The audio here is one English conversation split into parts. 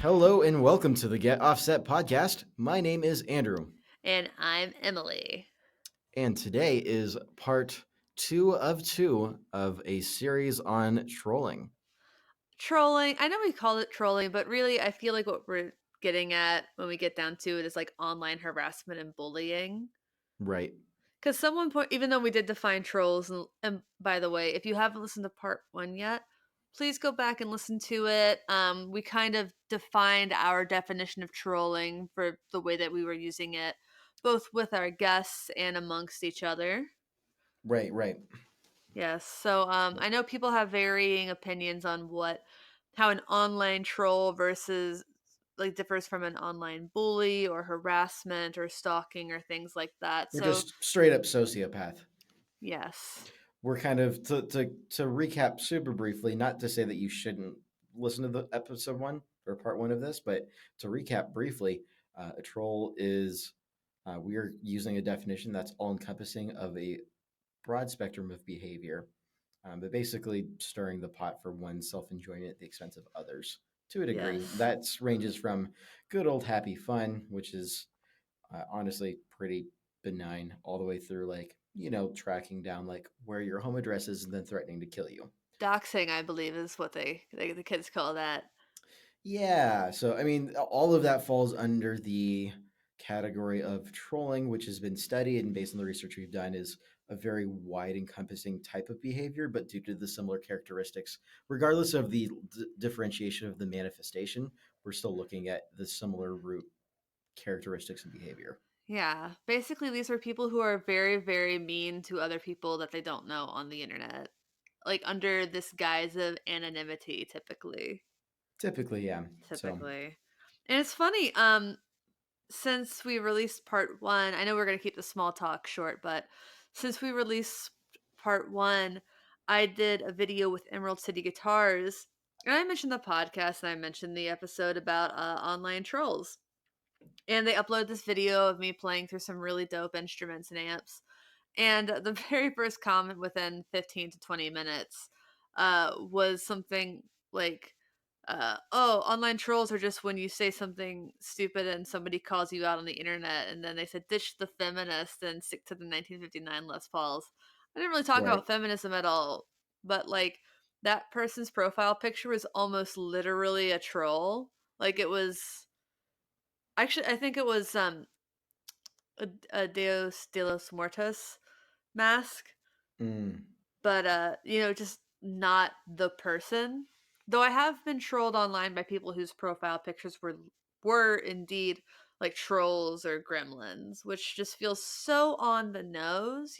Hello and welcome to the Get Offset podcast. My name is Andrew, And I'm Emily. and today is part two of a series on trolling. Trolling. I know we called it trolling, but really, I feel like what we're getting at when we get down to it is like online harassment and bullying. Right. Because even though we did define trolls, and by the way, if you haven't listened to part one yet, please go back and listen to it. We kind of defined our definition of trolling for the way that we were using it, both with our guests and amongst each other. Right. Yes. So I know people have varying opinions on how an online troll versus like differs from an online bully or harassment or stalking or things like that. We're So just straight up sociopath. yes. We're kind of to recap super briefly, not to say that you shouldn't listen to the episode one or part one of this, but to recap briefly, a troll is we are using a definition that's all encompassing of a broad spectrum of behavior, but basically stirring the pot for one's self enjoyment at the expense of others to a degree. Yes. That ranges from good old happy fun, which is honestly pretty benign, all the way through tracking down like where your home address is and then threatening to kill you. Doxing, I believe, is what the kids call that. Yeah, so I mean, all of that falls under the category of trolling, which has been studied and based on the research we've done is a very wide encompassing type of behavior, but due to the similar characteristics, regardless of the differentiation of the manifestation, we're still looking at the similar root characteristics and behavior. Yeah. Basically, these are people who are very, very mean to other people that they don't know on the internet, like under this guise of anonymity, typically. Typically, yeah. So, Typically. And it's funny, since we released part one, I know we're going to keep the small talk short, but since we released part one, I did a video with Emerald City Guitars. And I mentioned the podcast and I mentioned the episode about online trolls. And they uploaded this video of me playing through some really dope instruments and amps. And the very first comment within 15 to 20 minutes was something like, oh, online trolls are just when you say something stupid and somebody calls you out on the internet. And then they said, ditch the feminist and stick to the 1959 Les Pauls. I didn't really talk right. about feminism at all, but like that person's profile picture was almost literally a troll. Like it was. Actually, I think it was a Deus de los Muertos mask, Mm. but just not the person. Though I have been trolled online by people whose profile pictures were indeed like trolls or gremlins, which just feels so on the nose.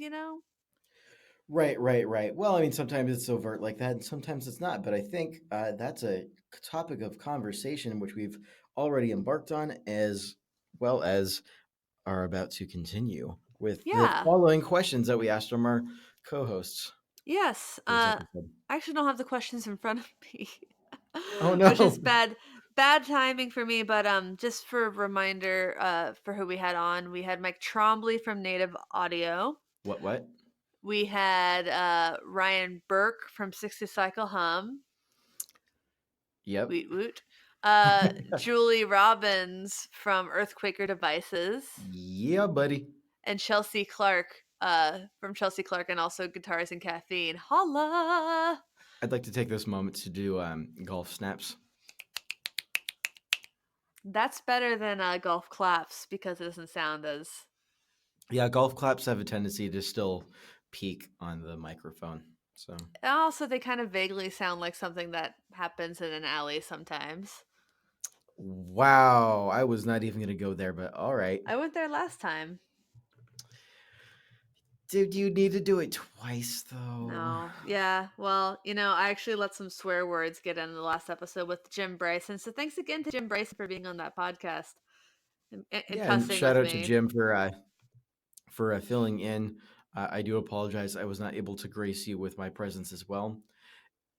Right. Well, I mean, sometimes it's overt like that, and sometimes it's not. But I think that's a topic of conversation which we've already embarked on, as well as are about to continue with the Yeah. following questions that we asked from our co-hosts Yes. for this episode. I actually don't have the questions in front of me, Oh which is no! bad timing for me. But just for a reminder, for who we had on, we had Mike Trombley from Native Audio. What? We had Ryan Burke from 60 Cycle Hum. Yep. Woot woot. Julie Robbins from Earthquaker Devices, Yeah, buddy. and Chelsea Clark from Chelsea Clark, and also Guitars and Caffeine. Holla! I'd like to take this moment to do golf snaps. That's better than golf claps because it doesn't sound as. Yeah, golf claps have a tendency to still peak on the microphone. So Also, they kind of vaguely sound like something that happens in an alley sometimes. wow, I was not even going to go there, but all right. I went there last time. Did you need to do it twice though? No. Yeah. Well, I actually let some swear words get in the last episode with Jim Bryson. So thanks again to Jim Bryson for being on that podcast and Yeah, and cussing shout with out to me. Jim for filling in. I do apologize. I was not able to grace you with my presence as well.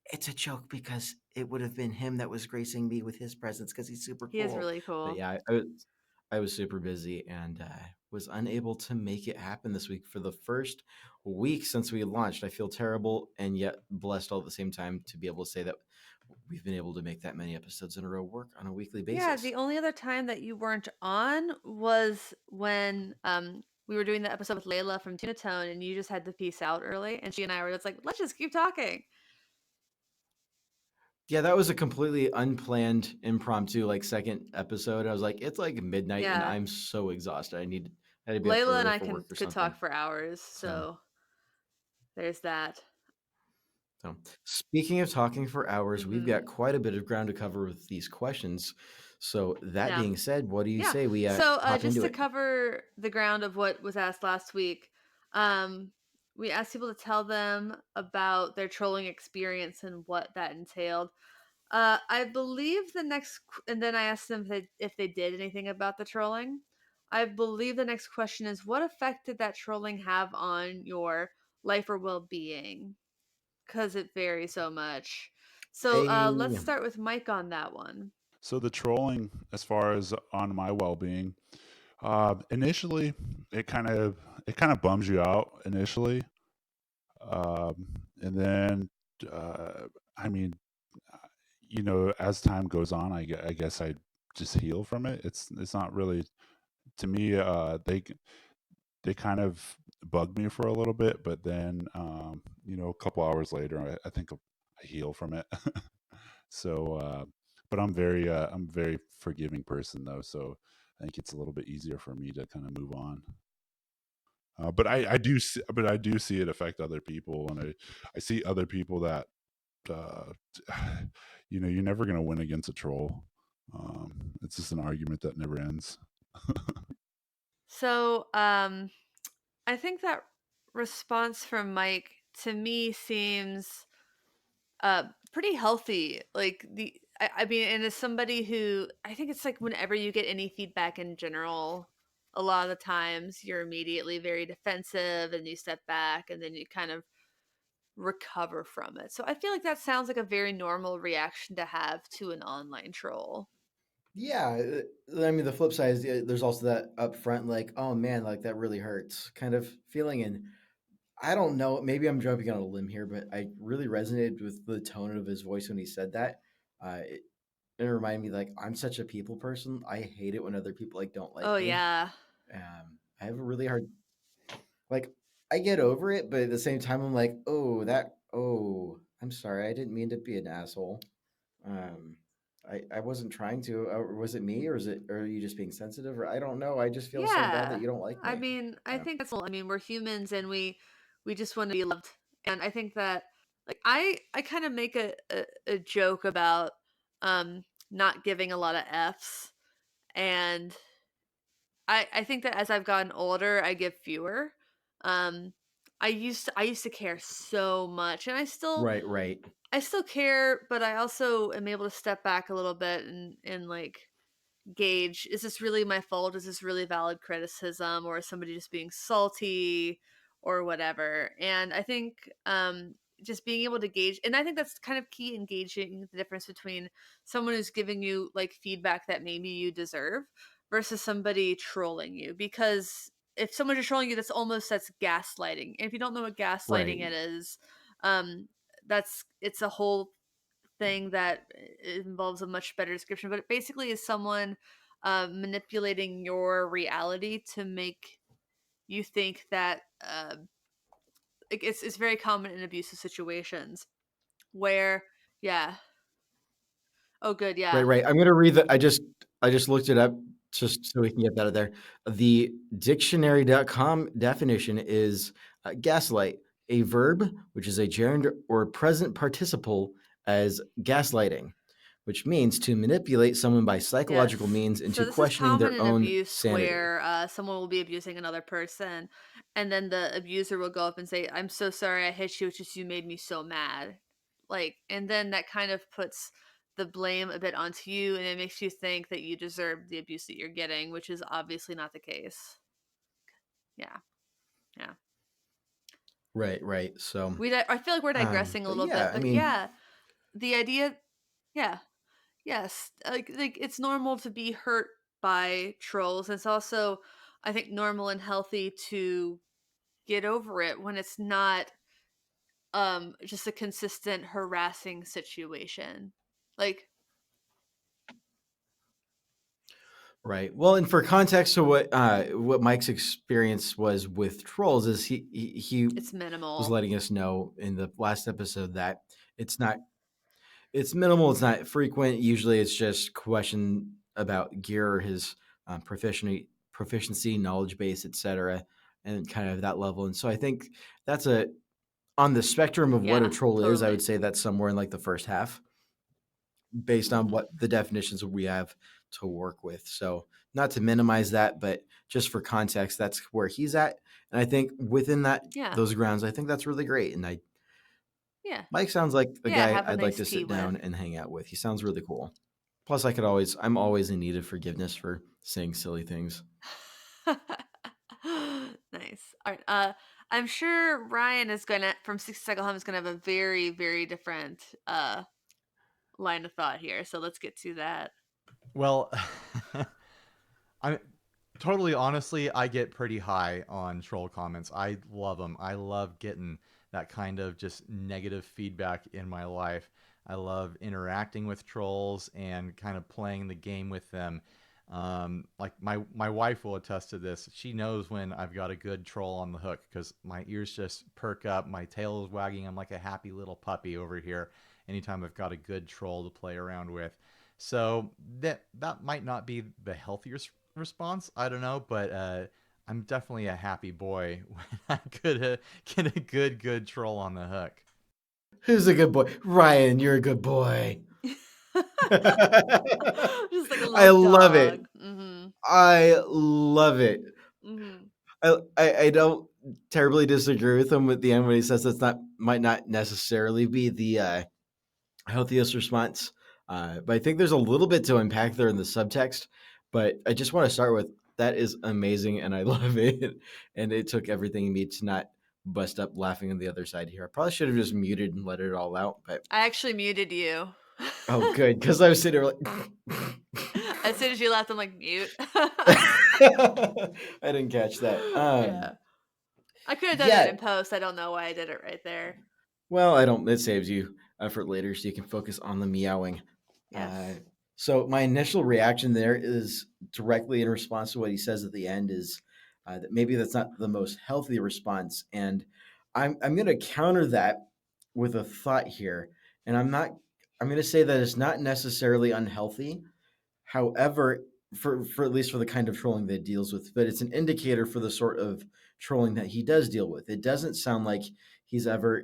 It's a joke because it would have been him that was gracing me with his presence because he's super He is cool. really But cool. yeah, I was super busy and was unable to make it happen this week for the first week since we launched. I feel terrible and yet blessed all at the same time to be able to say that we've been able to make that many episodes in a row work on a weekly Yeah, basis. the only other time that you weren't on was when we were doing the episode with Layla from Tuna Tone, and you just had to peace out early, and she and I were just like, let's just keep talking. Yeah, that was a completely unplanned, impromptu, like second episode. I was like, it's like midnight and Yeah, I'm so exhausted. I had to be up Layla and early I for work or could something. talk for hours, So, so there's that. so speaking of talking for hours, we've Mm-hmm. got quite a bit of ground to cover with these questions. So that Yeah. being said, what do you Yeah. say we So hop just into to it? cover the ground of what was asked last week, um, we asked people to tell them about their trolling experience and what that entailed. I believe and then I asked them if they did anything about the trolling. I believe the next question is, what effect did that trolling have on your life or well-being? Because it varies so much. So let's A start with Mike on that one. So the trolling, as far as on my well-being, initially it kind of bums you out initially, and then uh, I mean, as time goes on, I guess I just heal from it. It's not really to me. They kind of bug me for a little bit, but then a couple hours later, I think I heal from it. So, but I'm a very forgiving person though, so I think it's a little bit easier for me to kind of move on. But I do see it affect other people, and I see other people that uh, you're never gonna win against a troll. It's just an argument that never ends. So I think that response from Mike to me seems pretty healthy. Like I mean, and as somebody who I think it's like whenever you get any feedback in general, a lot of the times you're immediately very defensive and you step back and then you kind of recover from it. So I feel like that sounds like a very normal reaction to have to an online troll. Yeah, I mean the flip side is there's also that upfront like, oh man, like that really hurts kind of feeling, and I don't know, maybe I'm jumping on a limb here, but I really resonated with the tone of his voice when he said that. It reminded me like I'm such a people person. I hate it when other people like don't Oh like me. yeah. I have a really hard like I get over it, but at the same time I'm like, oh, I'm sorry, I didn't mean to be an asshole. Um, I wasn't trying to. Or was it me, or are you just being sensitive? Or I don't know. I just feel so bad that Yeah. you don't like I me. mean, I Yeah. think that's I mean, we're humans and we just want to be loved. And I think that like I kind of make a joke about um not giving a lot of Fs, and I think that as I've gotten older, I give fewer. Um I used to care so much, and Right. Right. I still care, but I also am able to step back a little bit and like gauge, is this really my fault? Is this really valid criticism, or is somebody just being salty or whatever? And I think just being able to gauge, and I think that's kind of key in gauging the difference between someone who's giving you like feedback that maybe you deserve versus somebody trolling you. Because if someone's just trolling you, that's gaslighting. And if you don't know what gaslighting Right. it is, um it's a whole thing that involves a much better description, but it basically is someone manipulating your reality to make you think that like it's very common in abusive situations where yeah. Oh good, Right. yeah. Right. I'm gonna read the. I just looked it up just so we can get that out of there. The dictionary.com definition is gaslight, a verb which is a gerund or present participle as gaslighting, which means to manipulate someone by psychological Yes. means So into this is questioning common their in own abuse sanity. where someone will be abusing another person, and then the abuser will go up and say, "I'm so sorry I hit you. It's just you made me so mad." Like, and then that kind of puts the blame a bit onto you, and it makes you think that you deserve the abuse that you're getting, which is obviously not the case. Yeah, yeah. Right. Right. So, I feel like we're digressing a but little yeah, bit, I but mean, yeah, the idea, yeah. Yes, like it's normal to be hurt by trolls. It's also, I think, normal and healthy to get over it when it's not just a consistent harassing situation. Like, Right. Well, and for context to what Mike's experience was with trolls is he it's was minimal. letting us know in the last episode that it's not it's minimal, it's not frequent. Usually it's just question about gear or his proficiency, knowledge base, etc., and kind of that level. And so I think that's a on the spectrum of what a Yeah, troll is, I totally. would say that's somewhere in like the first half based on what the definitions we have to work with. So, not to minimize that, but just for context, that's where he's at. And I think within Yeah. those grounds, I think that's really great. And Yeah. Mike sounds like a Yeah, guy have a I'd like nice to tea sit with. down and hang out with. He sounds really cool. Plus, I'm always in need of forgiveness for saying silly things. Nice. All right. I'm sure Ryan is gonna from 60 Cycle Hum is gonna have a very, very different line of thought here. So let's get to that. Well, I'm totally honestly, I get pretty high on troll comments. I love them. I love getting that kind of just negative feedback in my life. I love interacting with trolls and kind of playing the game with them. Like my wife will attest to this. She knows when I've got a good troll on the hook because my ears just perk up, my tail is wagging. I'm like a happy little puppy over here anytime I've got a good troll to play around with. So that might not be the healthiest response. I don't know, but I'm definitely a happy boy when I could get a good troll on the hook. Who's a good boy? Ryan, you're a good boy. Just like a I little love it. dog. Mm-hmm. I love it. Mm-hmm. I don't terribly disagree with him at the end when he says that's might not necessarily be the healthiest response. But I think there's a little bit to unpack there in the subtext. But I just want to start with that is amazing and I love it. And it took everything in me to not bust up laughing on the other side here. I probably should have just muted and let it all out. But I actually muted you. oh, good, because I was sitting there like. As soon as you laughed, I'm like mute. I didn't catch that. Yeah. I could have done it in post. I don't know why I did it right there. Well, I don't. It saves you effort later, so you can focus on the meowing. Yes. So my initial reaction there is directly in response to what he says at the end is that maybe that's not the most healthy response, and I'm going to counter that with a thought here, and I'm going to say that it's not necessarily unhealthy. However, for at least for the kind of trolling that it deals with, but it's an indicator for the sort of trolling that he does deal with. It doesn't sound like he's ever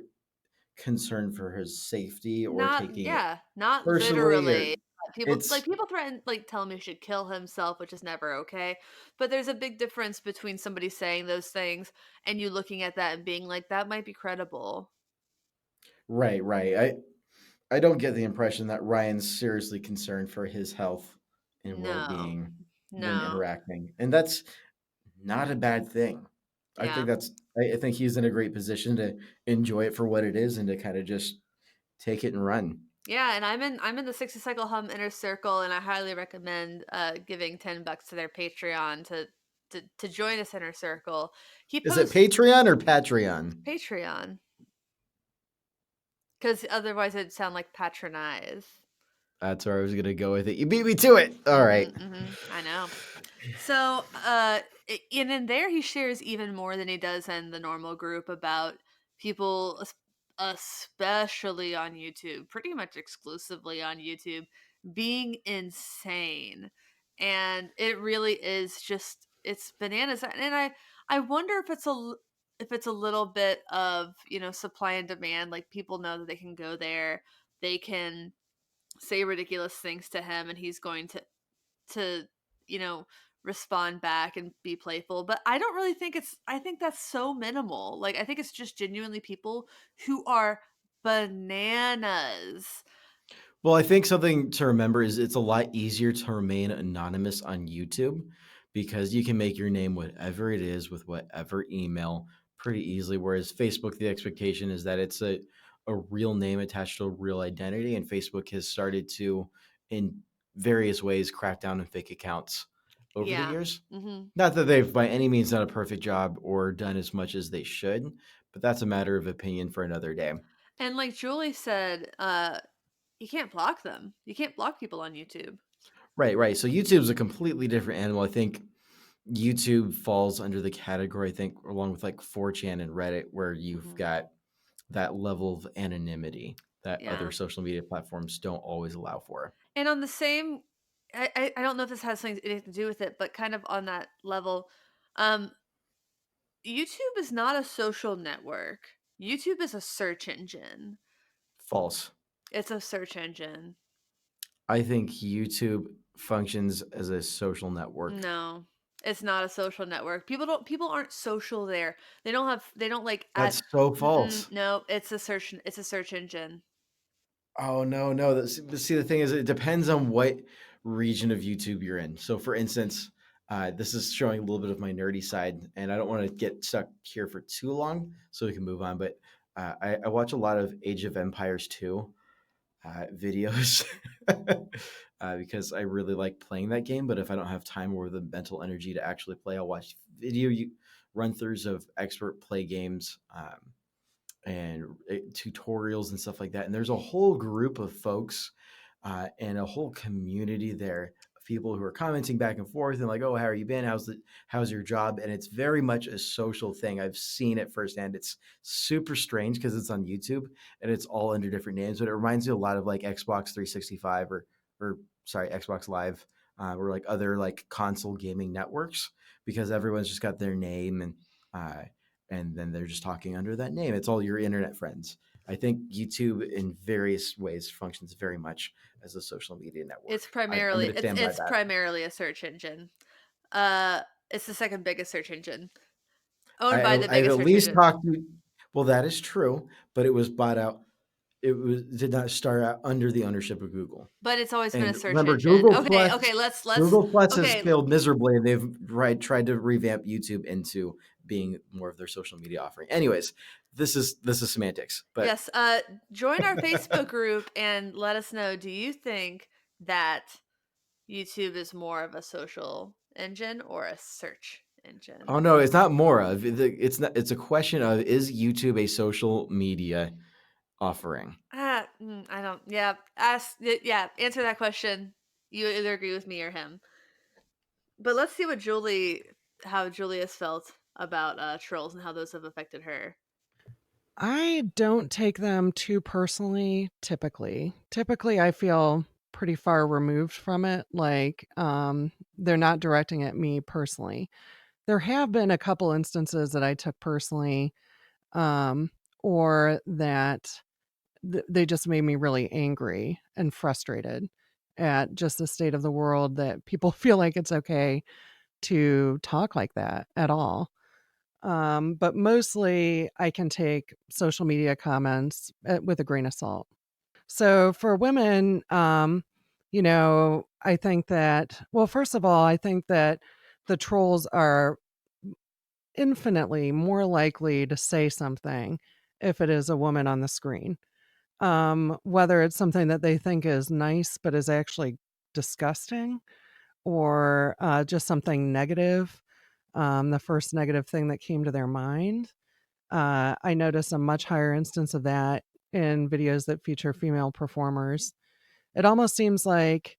concerned for his safety or taking it not personally. literally. People It's people threaten, like, tell him he should kill himself, which is never okay. But there's a big difference between somebody saying those things and you looking at that and being like, that might be credible. right. I don't get the impression that Ryan's seriously concerned for his health and well-being when No. interacting, and that's not a bad thing. I Yeah. think I think he's in a great position to enjoy it for what it is and to kind of just take it and run. Yeah, and I'm in the 60 Cycle Hum inner circle, and I highly recommend giving $10 to their Patreon to join this inner circle. He Is it posts Patreon or Patreon? Patreon. Because otherwise it'd sound like patronize. That's where I was going to go with it. You beat me to it. All right. I know. So, and in there he shares even more than he does in the normal group about people, especially on YouTube, pretty much exclusively on YouTube, being insane. And it really is just, it's bananas. And I wonder if if it's a little bit of, supply and demand. Like, people know that they can go there, they can say ridiculous things to him, and he's going to respond back and be playful. But I don't really think I think that's so minimal. Like, I think it's just genuinely people who are bananas. Well, I think something to remember is it's a lot easier to remain anonymous on YouTube because you can make your name whatever it is with whatever email pretty easily. Whereas Facebook, the expectation is that it's a real name attached to a real identity. And Facebook has started to, in various ways, crack down on fake accounts over the years. Not that they've by any means done a perfect job or done as much as they should, but that's a matter of opinion for another day. And like Julie said, you can't block them. You can't block people on YouTube. Right. So YouTube's a completely different animal. I think YouTube falls under the category, I think, along with like 4chan and Reddit, where you've got that level of anonymity that other social media platforms don't always allow for. And on the same, I don't know if this has anything to do with it, but kind of on that level, YouTube is not a social network. YouTube is a search engine. False. It's a search engine. I think YouTube functions as a social network. No, it's not a social network. People aren't social there. They don't like That's so false. No, it's a search engine. Oh no. See, the thing is, it depends on what region of YouTube you're in. So, for instance, this is showing a little bit of my nerdy side, and I don't want to get stuck here for too long, so we can move on. But I watch a lot of Age of Empires 2 videos because I really like playing that game. But if I don't have time or the mental energy to actually play, I'll watch video run-throughs of expert play games. And tutorials and stuff like that. And there's a whole group of folks and a whole community there of people who are commenting back and forth and like, oh, how are you been? How's your job? And it's very much a social thing. I've seen it firsthand. It's super strange because it's on YouTube and it's all under different names, but it reminds me a lot of like Xbox 365 or sorry, Xbox Live or like other like console gaming networks because everyone's just got their name and then they're just talking under that name. It's all your internet friends. I think YouTube in various ways functions very much as a social media network. It's primarily primarily a search engine. It's the second biggest search engine. Owned by the biggest search engine. Well, that is true, but it was bought out. Did not start out under the ownership of Google. But it's always been a search remember, engine. Google Plus, let's Google Plus has failed miserably, and they've tried to revamp YouTube into being more of their social media offering. Anyways, this is semantics. But yes, join our Facebook group and let us know. Do you think that YouTube is more of a social engine or a search engine? Oh no, it's not more of. It's not. It's a question of, is YouTube a social media offering? I don't. Yeah, answer that question. You either agree with me or him. But let's see how Julie has felt about trolls and how those have affected her. I don't take them too personally, typically. Typically, I feel pretty far removed from it. Like, they're not directing at me personally. There have been a couple instances that I took personally, or that they just made me really angry and frustrated at just the state of the world, that people feel like it's okay to talk like that at all. But mostly I can take social media comments with a grain of salt. So for women, I think that, well, first of all, I think that the trolls are infinitely more likely to say something if it is a woman on the screen. Whether it's something that they think is nice but is actually disgusting, or just something negative, the first negative thing that came to their mind. I notice a much higher instance of that in videos that feature female performers. It almost seems like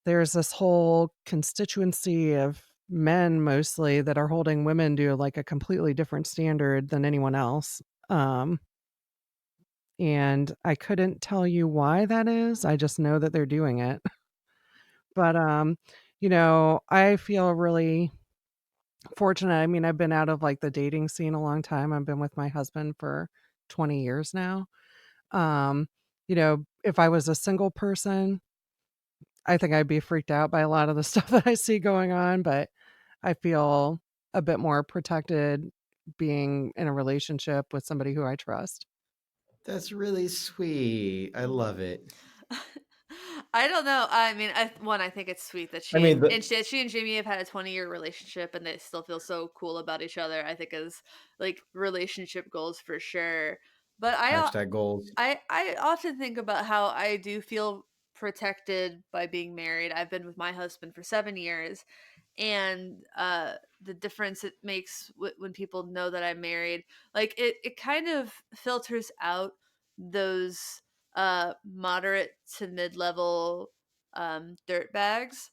there's this whole constituency of men mostly that are holding women to like a completely different standard than anyone else. And I couldn't tell you why that is. I just know that they're doing it. But I feel really fortunate. I mean, I've been out of like the dating scene a long time. I've been with my husband for 20 years now. If I was a single person, I think I'd be freaked out by a lot of the stuff that I see going on, but I feel a bit more protected being in a relationship with somebody who I trust. That's really sweet. I love it. I don't know. I mean, I think it's sweet that she and Jamie have had a 20-year relationship and they still feel so cool about each other. I think is like relationship goals for sure. But goals. I often think about how I do feel protected by being married. I've been with my husband for 7 years, and the difference it makes when people know that I'm married, like it kind of filters out those moderate to mid-level dirt bags.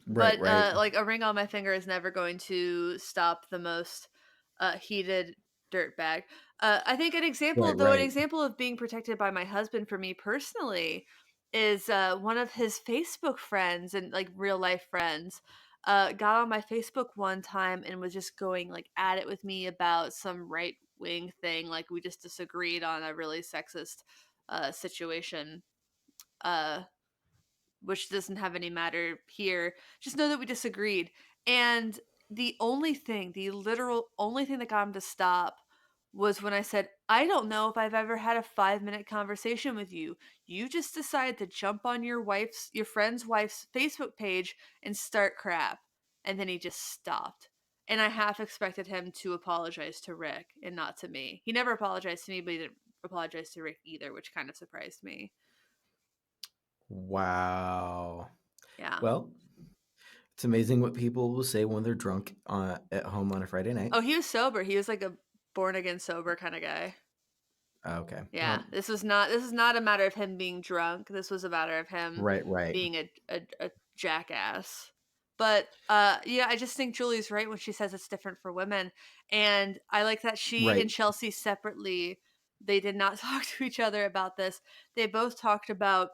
Right, But right. like a ring on my finger is never going to stop the most heated dirt bag. I think an Right, right. example of being protected by my husband for me personally is one of his Facebook friends and like real life friends got on my Facebook one time and was just going like at it with me about some right wing thing. Like we just disagreed on a really sexist situation. Uh, which doesn't have any matter here. Just know that we disagreed. And the literal only thing that got him to stop was when I said, I don't know if I've ever had a 5-minute conversation with you. You just decided to jump on your friend's wife's Facebook page and start crap. And then he just stopped. And I half expected him to apologize to Rick and not to me. He never apologized to me, but he didn't apologize to Rick either, which kind of surprised me. Wow. Yeah. Well, it's amazing what people will say when they're drunk at home on a Friday night. Oh, he was sober. He was like a born again sober kind of guy. Okay. Yeah, Well, this is not a matter of him being drunk. This was a matter of him right, right. being a jackass. But yeah, I just think Julie's right when she says it's different for women. And I like that she Right. and Chelsea separately, they did not talk to each other about this. They both talked about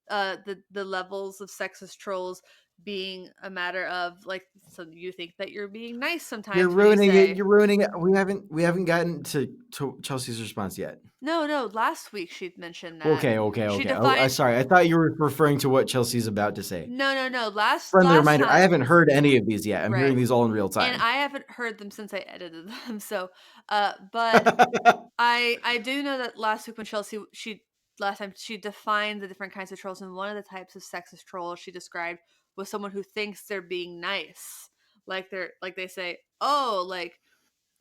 the levels of sexist trolls being a matter of like, so you think that you're being nice sometimes You're when you ruining it. say You're ruining it. We haven't gotten to Chelsea's response yet. no. Last week she'd mentioned that. Okay. She Oh, defined sorry. I thought you were referring to what Chelsea's about to say. no. Friendly Last reminder, I time, haven't heard any of these yet. I'm hearing right? these all in real And time. I haven't heard them since I edited them. So, but I do know that last week when last time she defined the different kinds of trolls, and one of the types of sexist trolls she described was someone who thinks they're being nice, like they say, oh, like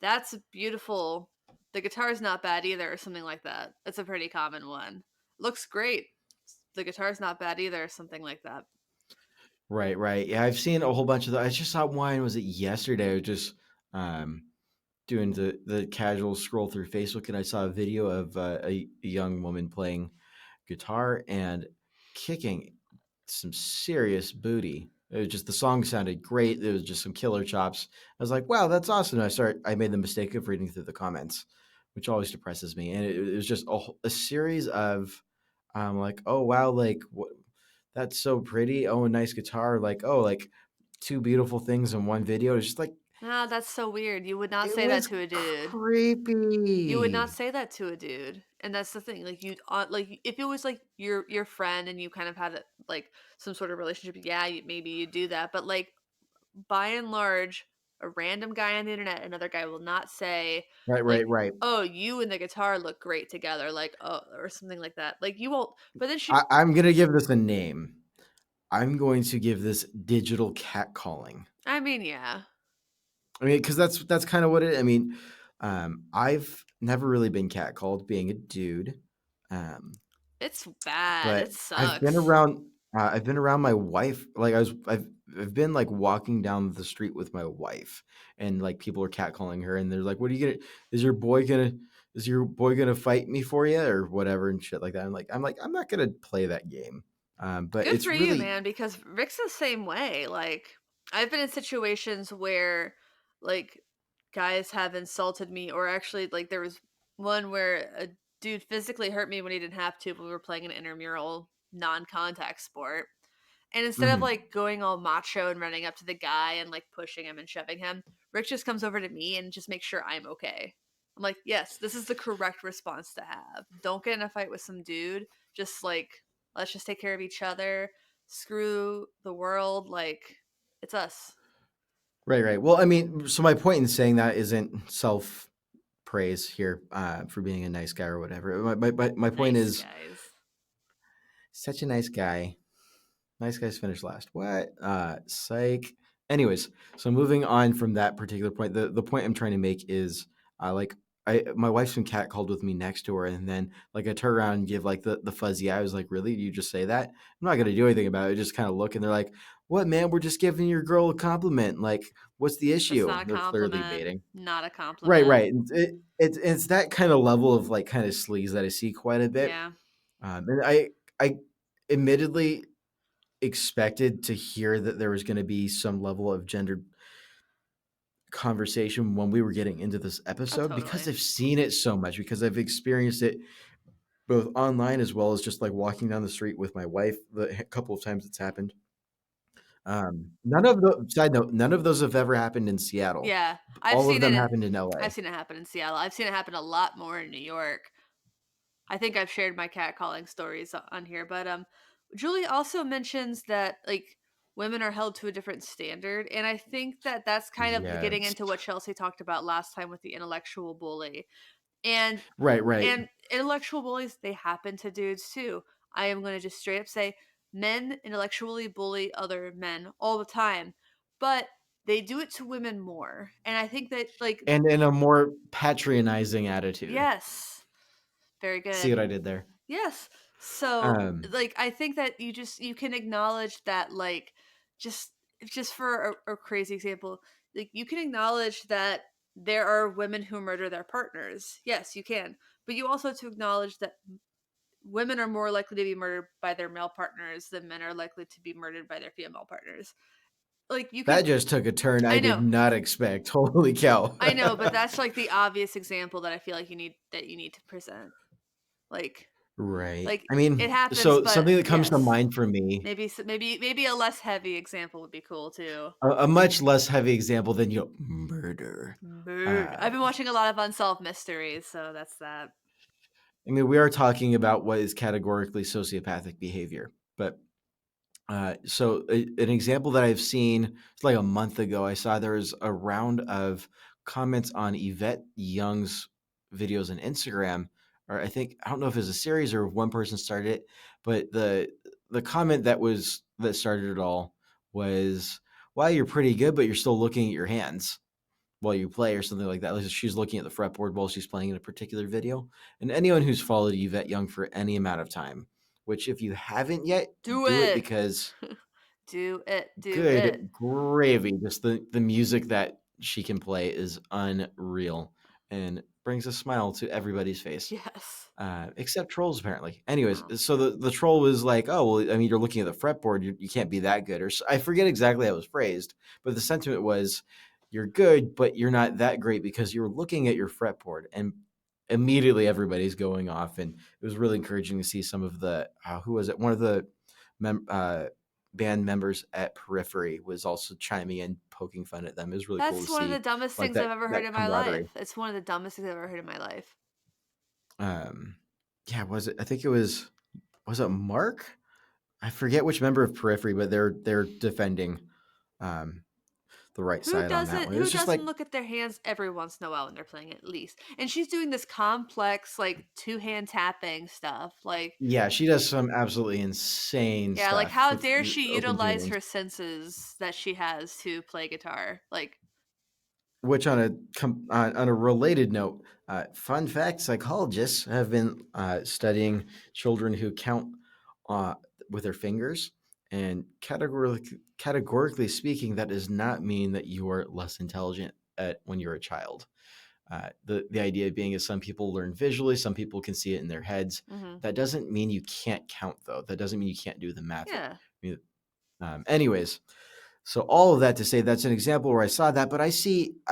that's beautiful. The guitar's not bad either, or something like that. That's a pretty common one. Looks great. The guitar's not bad either, or something like that. Right, right. Yeah, I've seen a whole bunch of that. I just saw one. Was it yesterday? I was just um, doing the casual scroll through Facebook, and I saw a video of a young woman playing guitar and kicking some serious booty. It was just the song sounded great. There was just some killer chops. I was like, "Wow, that's awesome!" And I made the mistake of reading through the comments, which always depresses me. And it was just a series of, like, "Oh wow, like what? That's so pretty. Oh, a nice guitar. Like, oh, like two beautiful things in one video." It's just like Ah, that's so weird. You would not it say that was to a dude. You would not creepy. say that to a dude. And that's the thing. Like you like if it was like your friend and you kind of had like some sort of relationship, yeah, maybe you do that. But like by and large, a random guy on the internet, another guy will not say Right, like, right, right. "Oh, you and the guitar look great together," like, "Oh," or something like that. Like you won't. But then I'm gonna give this a name. I'm going to give this digital catcalling. I mean, yeah, I mean, because that's kind of what it. I mean, I've never really been catcalled, being a dude, it's bad. but It sucks. I've been around my wife. Like I've been like walking down the street with my wife, and like people are catcalling her, and they're like, "What are you gonna? Is your boy gonna? Is your boy gonna fight me for you or whatever and shit like that?" I'm not gonna play that game. But Good it's for you, really man, because Rick's the same way. Like, I've been in situations where, like, guys have insulted me, or actually, like, there was one where a dude physically hurt me when he didn't have to, but we were playing an intramural non contact sport. And instead of mhm. like going all macho and running up to the guy and like pushing him and shoving him, Rick just comes over to me and just makes sure I'm okay. I'm like, yes, this is the correct response to have. Don't get in a fight with some dude. Just like, let's just take care of each other. Screw the world. Like, it's us. Right, right. Well, I mean, so my point in saying that isn't self praise here for being a nice guy or whatever. My point Nice is guys. such a nice guy. Nice guys finish last. What? Psych. Anyways, so moving on from that particular point, the point I'm trying to make is like my wife's been catcalled with me next to her, and then like I turn around and give like the fuzzy eye. I was like, really? You just say that? I'm not gonna do anything about it. I just kind of look, and they're like, "What, man? We're just giving your girl a compliment. Like, what's the That's issue?" not a They're clearly compliment. baiting. Not a Right, compliment. right. It's that kind of level of like kind of sleaze that I see quite a bit. Yeah. And I admittedly expected to hear that there was going to be some level of gendered conversation when we were getting into this episode because totally. I've seen it so much, because I've experienced it both online as well as just like walking down the street with my wife the couple of times it's happened. None of the side note, none of those have ever happened in Seattle. Yeah, I've All of seen them it in happened in LA. I've seen it happen in Seattle. I've seen it happen a lot more in New York. I think I've shared my catcalling stories on here, but Julie also mentions that like women are held to a different standard, and I think that that's kind of getting Yes. into what Chelsea talked about last time with the intellectual bully. And Right. intellectual bullies, they happen to dudes too. I am going to just straight up say men intellectually bully other men all the time, but they do it to women more. And I think that like And in a more patronizing attitude. yes, very See good. what I did there? Yes. So like I think that you can acknowledge that like just for a crazy example, like you can acknowledge that there are women who murder their partners. Yes, you can. But you also have to acknowledge that women are more likely to be murdered by their male partners than men are likely to be murdered by their female partners. Like you That can just took a turn I I did know. not expect. Holy cow. I know, but that's like the obvious example that I feel like you need to present. Like Right. Like I mean, it happens, so but something that comes to yes, mind for me, maybe a less heavy example would be cool too. a much less heavy example than murder. I've been watching a lot of unsolved mysteries, so that's that. I mean, we are talking about what is categorically sociopathic behavior, but so an example that I've seen, it's like a month ago, I saw there was a round of comments on Yvette Young's videos on Instagram, or I don't know if it was a series or if one person started it, but the comment that started it all was, "Wow, you're pretty good, but you're still looking at your hands while you play," or something like that. Like she's looking at the fretboard while she's playing in a particular video. And anyone who's followed Yvette Young for any amount of time, which if you haven't yet, Do do it, it. because Do it. Do it. good gravy, just the music that she can play is unreal and brings a smile to everybody's face. Yes. Except trolls, apparently. Anyways, Oh. so the troll was like, "Oh, well, I mean, you're looking at the fretboard. You can't be that good." Or I forget exactly how it was phrased, but the sentiment was, "You're good, but you're not that great because you're looking at your fretboard." And immediately everybody's going off, and it was really encouraging to see some of the who was it? One of the band members at Periphery was also chiming in, poking fun at them. It was really cool That's to one of the see dumbest like things I've ever heard that in my camaraderie. life. It's one of the dumbest things I've ever heard in my life. Yeah, was it? I think it was it Mark? I forget which member of Periphery, but they're defending the right side on that one. It Who was just like, doesn't look at their hands every once in a while when they're playing at least? And she's doing this complex like two-hand tapping stuff. Like yeah, she does some absolutely insane yeah, like stuff how with dare she open utilize tunings. her senses that she has to play guitar? Like Which on a related note, fun fact: psychologists have been studying children who count uh, with their fingers, and categorically speaking, that does not mean that you are less intelligent when you're a child. The idea being is some people learn visually, some people can see it in their heads. That doesn't mean you can't count, though. That doesn't mean you can't do the math. yeah. Anyways, so all of that to say, that's an example where I saw that, but I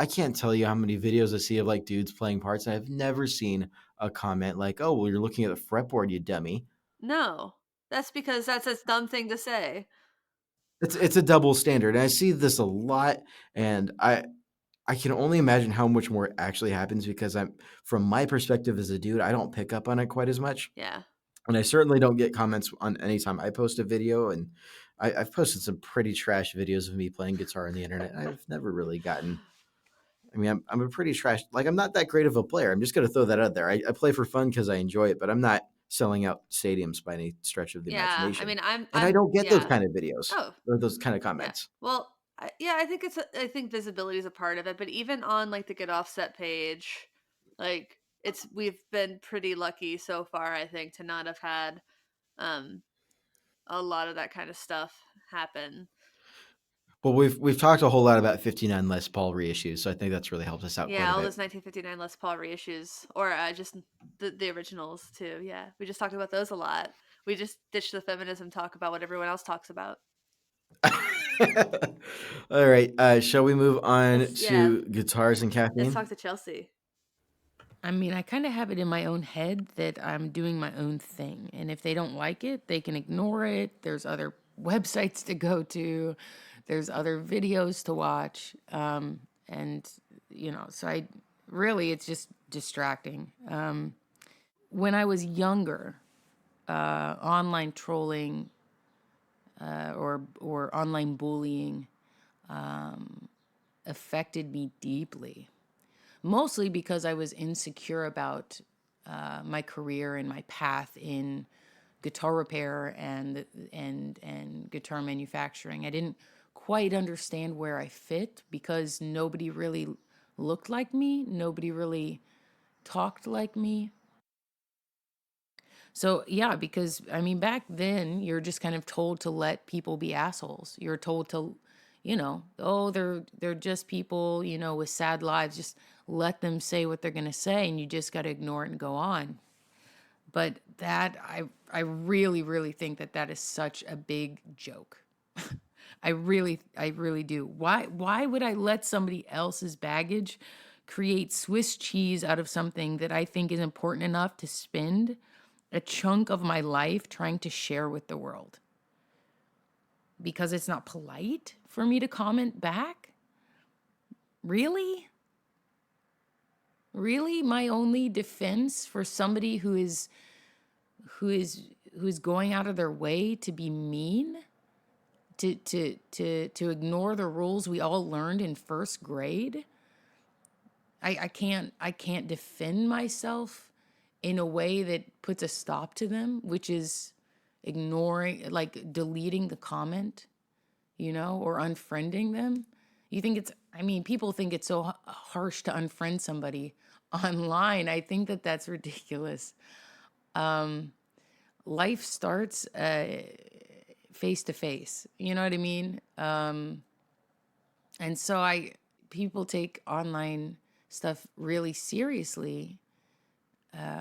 can't tell you how many videos I see of like dudes playing parts, and I've never seen a comment like, "Oh, well, you're looking at the fretboard, you dummy." No. That's because that's a dumb thing to say. It's a double standard, and I see this a lot, and I can only imagine how much more actually happens because from my perspective as a dude, I don't pick up on it quite as much. Yeah. And I certainly don't get comments on any time I post a video. And I've posted some pretty trash videos of me playing guitar on the internet. I've never really gotten. I mean, I'm a pretty trash. Like, I'm not that great of a player. I'm just going to throw that out there. I play for fun because I enjoy it, but I'm not selling out stadiums by any stretch of the Yeah. I imagination. mean, And I don't get those kind of videos Oh. or those kind of Yeah. comments. Well, I think I think visibility is a part of it, but even on like the Get Offset page, like we've been pretty lucky so far, I think, to not have had a lot of that kind of stuff happen. Well, we've talked a whole lot about 59 Les Paul reissues, so I think that's really helped us out quite Yeah, a all bit. those 1959 Les Paul reissues, or just the originals too. Yeah, we just talked about those a lot. We just ditched the feminism talk about what everyone else talks about. All right. Shall we move on Yeah. to guitars and Let's caffeine? talk to Chelsea. I mean, I kind of have it in my own head that I'm doing my own thing. And if they don't like it, they can ignore it. There's other websites to go to, there's other videos to watch. And, so it's just distracting. When I was younger, online trolling or online bullying affected me deeply. Mostly because I was insecure about my career and my path in guitar repair and guitar manufacturing. I didn't quite understand where I fit because nobody really looked like me. Nobody really talked like me. So yeah, because I mean, back then you're just kind of told to let people be assholes. You're told to, oh, they're just people, with sad lives. Just let them say what they're gonna say, and you just got to ignore it and go on. But that I really, really think that is such a big joke. I really do. Why would I let somebody else's baggage create Swiss cheese out of something that I think is important enough to spend a chunk of my life trying to share with the world? Because it's not polite for me to comment back? Really? Really? My only defense for somebody who is going out of their way to be mean, to ignore the rules we all learned in first grade? I can't defend myself in a way that puts a stop to them, which is ignoring, like deleting the comment, or unfriending them. People think it's so harsh to unfriend somebody online. I think that's ridiculous. Life starts face to face. You know what I mean? And so people take online stuff really seriously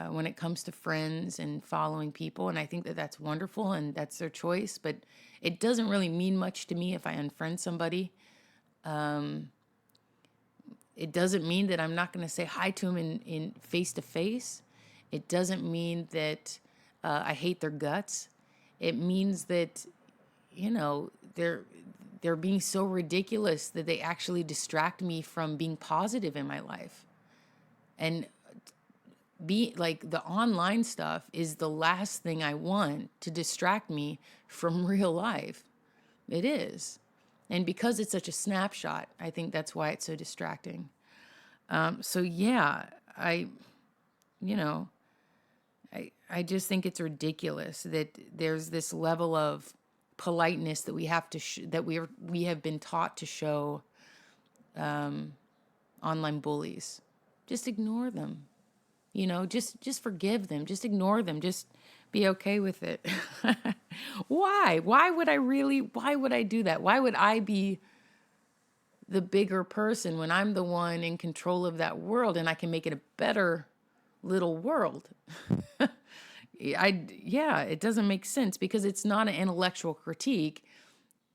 when it comes to friends and following people. And I think that's wonderful and that's their choice. But it doesn't really mean much to me if I unfriend somebody. It doesn't mean that I'm not going to say hi to them in face to face. It doesn't mean that I hate their guts. It means that, they're being so ridiculous that they actually distract me from being positive in my life. And the online stuff is the last thing I want to distract me from real life. It is. And because it's such a snapshot, I think that's why it's so distracting. So yeah, I just think it's ridiculous that there's this level of politeness that we have to we have been taught to show online bullies. Just ignore them. Just forgive them. Just ignore them. Just be okay with it. Why? Why would I do that? Why would I be the bigger person when I'm the one in control of that world and I can make it a better little world? It doesn't make sense because it's not an intellectual critique.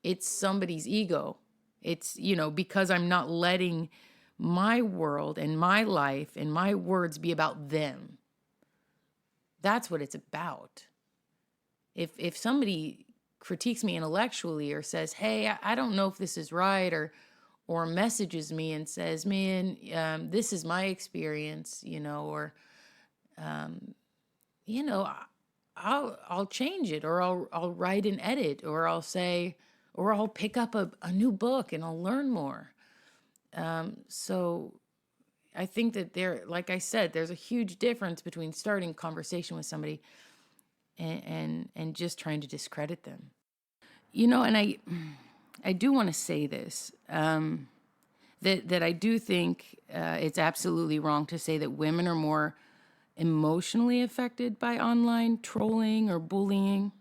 It's somebody's ego. It's, because I'm not letting my world and my life and my words be about them. That's what it's about. If somebody critiques me intellectually or says, hey, I don't know if this is right, or messages me and says, man, this is my experience, I'll change it, or I'll write and edit, or I'll say, or I'll pick up a new book and I'll learn more. So I think that like I said, there's a huge difference between starting a conversation with somebody and just trying to discredit them. And I do want to say this, that I do think it's absolutely wrong to say that women are more emotionally affected by online trolling or bullying.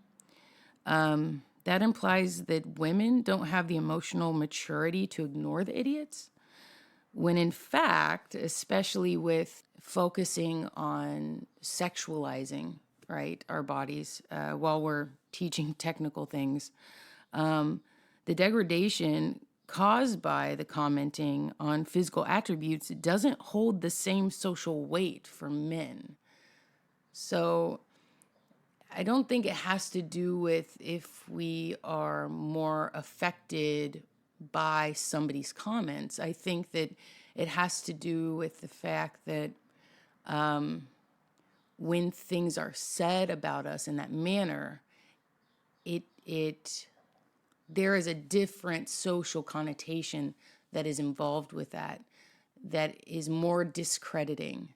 That implies that women don't have the emotional maturity to ignore the idiots, when in fact, especially with focusing on sexualizing, right, our bodies while we're teaching technical things. The degradation caused by the commenting on physical attributes doesn't hold the same social weight for men. So I don't think it has to do with if we are more affected by somebody's comments. I think that it has to do with the fact that when things are said about us in that manner, there is a different social connotation that is involved with that is more discrediting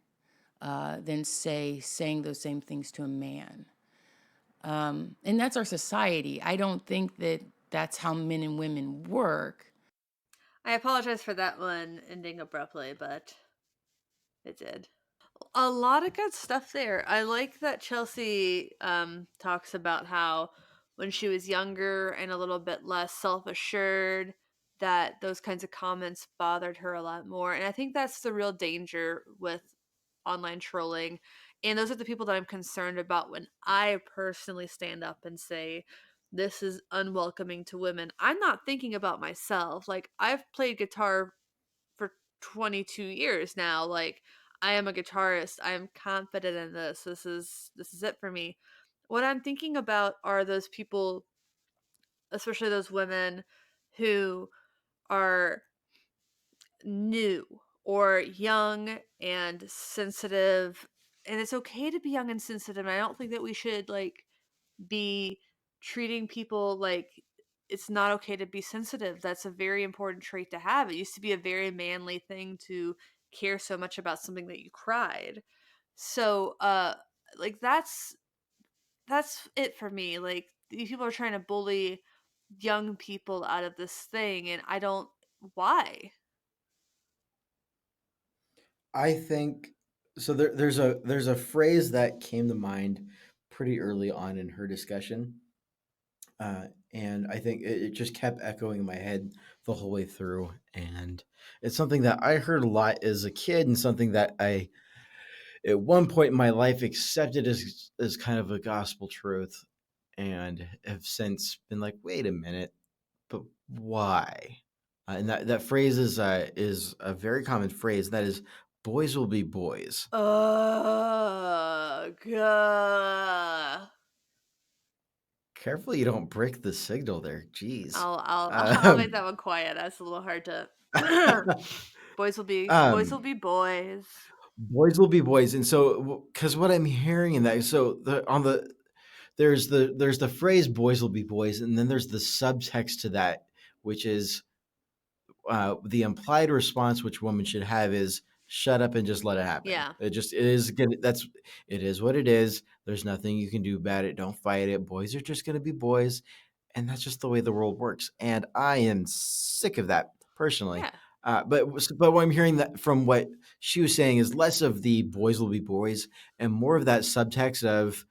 than saying those same things to a man. And that's our society. I don't think that that's how men and women work. I apologize for that one ending abruptly, but it did. A lot of good stuff there. I like that Chelsea talks about how when she was younger and a little bit less self-assured, that those kinds of comments bothered her a lot more. And I think that's the real danger with online trolling. And those are the people that I'm concerned about when I personally stand up and say, this is unwelcoming to women. I'm not thinking about myself. Like, I've played guitar for 22 years now. Like, I am a guitarist. I am confident in this. This is it for me. What I'm thinking about are those people, especially those women who are new or young and sensitive. And it's okay to be young and sensitive. I don't think that we should like be treating people like it's not okay to be sensitive. That's a very important trait to have. It used to be a very manly thing to care so much about something that you cried. So like that's it for me. Like, these people are trying to bully young people out of this thing, and I don't why. I think so. There's a phrase that came to mind pretty early on in her discussion, and I think it just kept echoing in my head the whole way through. And it's something that I heard a lot as a kid, and something that I, at one point in my life, accepted as kind of a gospel truth, and have since been like, wait a minute, but why? And that phrase is a very common phrase. That is, boys will be boys. God. Careful you don't break the signal there. Jeez. I'll make that one quiet. That's a little hard to. Boys will be boys. Boys will be boys, and so because what I'm hearing in that, so there's the phrase "boys will be boys," and then there's the subtext to that, which is the implied response which women should have is shut up and just let it happen. Yeah. It is gonna, it is what it is. There's nothing you can do about it. Don't fight it. Boys are just gonna be boys, and that's just the way the world works. And I am sick of that personally. Yeah. But what I'm hearing that from what she was saying is less of the boys will be boys and more of that subtext of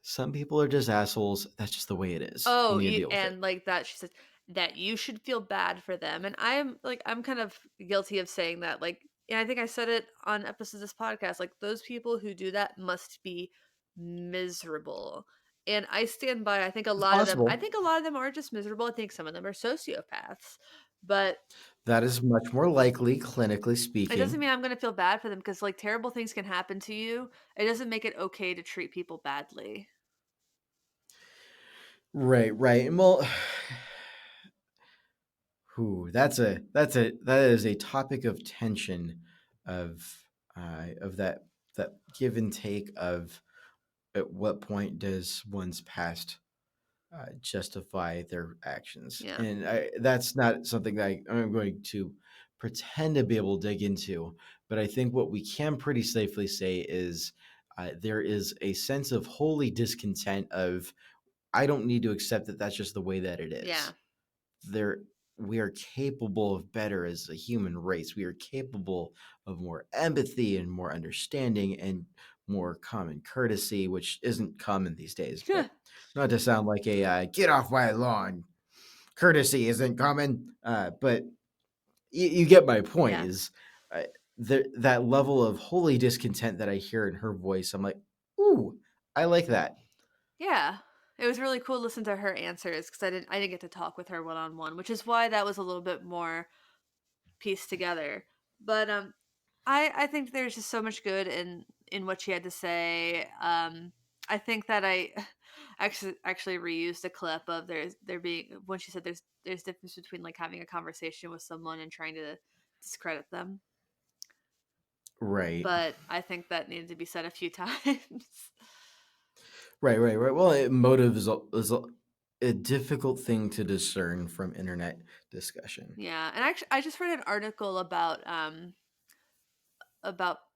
some people are just assholes. That's just the way it is. Oh, you need to deal with and it. like that, she says that you should feel bad for them, and I'm kind of guilty of saying that. Like, and I think I said it on episodes of this podcast. Like, those people who do that must be miserable, and I stand by. I think a It's lot of them. possible. I think a lot of them are just miserable. I think some of them are sociopaths, but That is much more likely, clinically it speaking. doesn't mean I'm going to feel bad for them, because like terrible things can happen to you. It doesn't make it okay to treat people badly. Right. And well, that is a topic of tension of that give and take of at what point does one's past justify their actions. Yeah. And that's not something that I'm going to pretend to be able to dig into, but I think what we can pretty safely say is there is a sense of holy discontent of I don't need to accept that that's just the way that it is. Yeah. We are capable of better as a human race. We are capable of more empathy and more understanding and more common courtesy, which isn't common these days. But not to sound like a get off my lawn. Courtesy isn't common, but you get my point. Yeah. Is that level of holy discontent that I hear in her voice, I'm like, ooh, I like that. Yeah. It was really cool to listen to her answers because I didn't get to talk with her one on one, which is why that was a little bit more pieced together. But I think there's just so much good in what she had to say. I think that I actually reused a clip of there being when she said there's difference between like having a conversation with someone and trying to discredit them. Right. But I think that needed to be said a few times. Right. Well, motive is a difficult thing to discern from internet discussion. Yeah, and actually, I just read an article about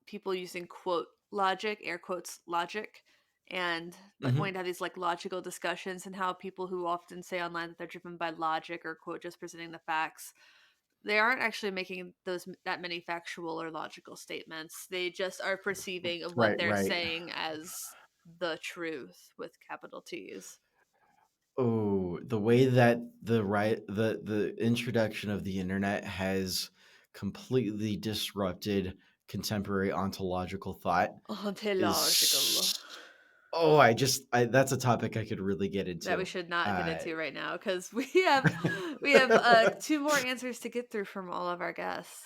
people using quote logic, air quotes logic, and like wanting to have these like logical discussions, and how people who often say online that they're driven by logic or quote just presenting the facts, they aren't actually making that many factual or logical statements. They just are perceiving of what they're Right. saying as the truth with capital T's. Oh, the way that the introduction of the internet has completely disrupted contemporary ontological thought Ontological. is that's a topic I could really get into. That we should not get into right now because we have 2 more answers to get through from all of our guests.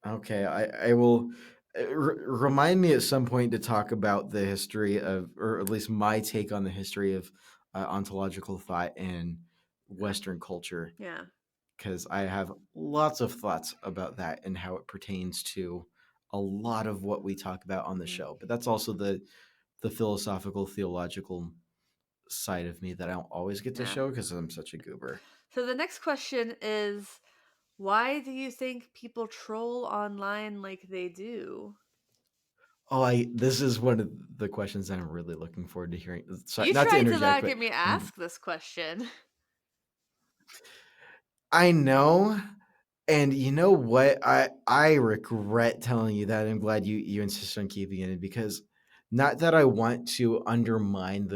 Okay, I will remind me at some point to talk about the history of, or at least my take on the history of ontological thought and Western culture, Yeah. because I have lots of thoughts about that and how it pertains to a lot of what we talk about on the show. But that's also the philosophical, theological side of me that I don't always get to show because I'm such a goober. So the next question is, why do you think people troll online like they do? This is one of the questions that I'm really looking forward to hearing. Sorry, You not to tried to interject, not but get me ask this question. I know. And you know what? I regret telling you that. I'm glad you insist on keeping it in, because not that I want to undermine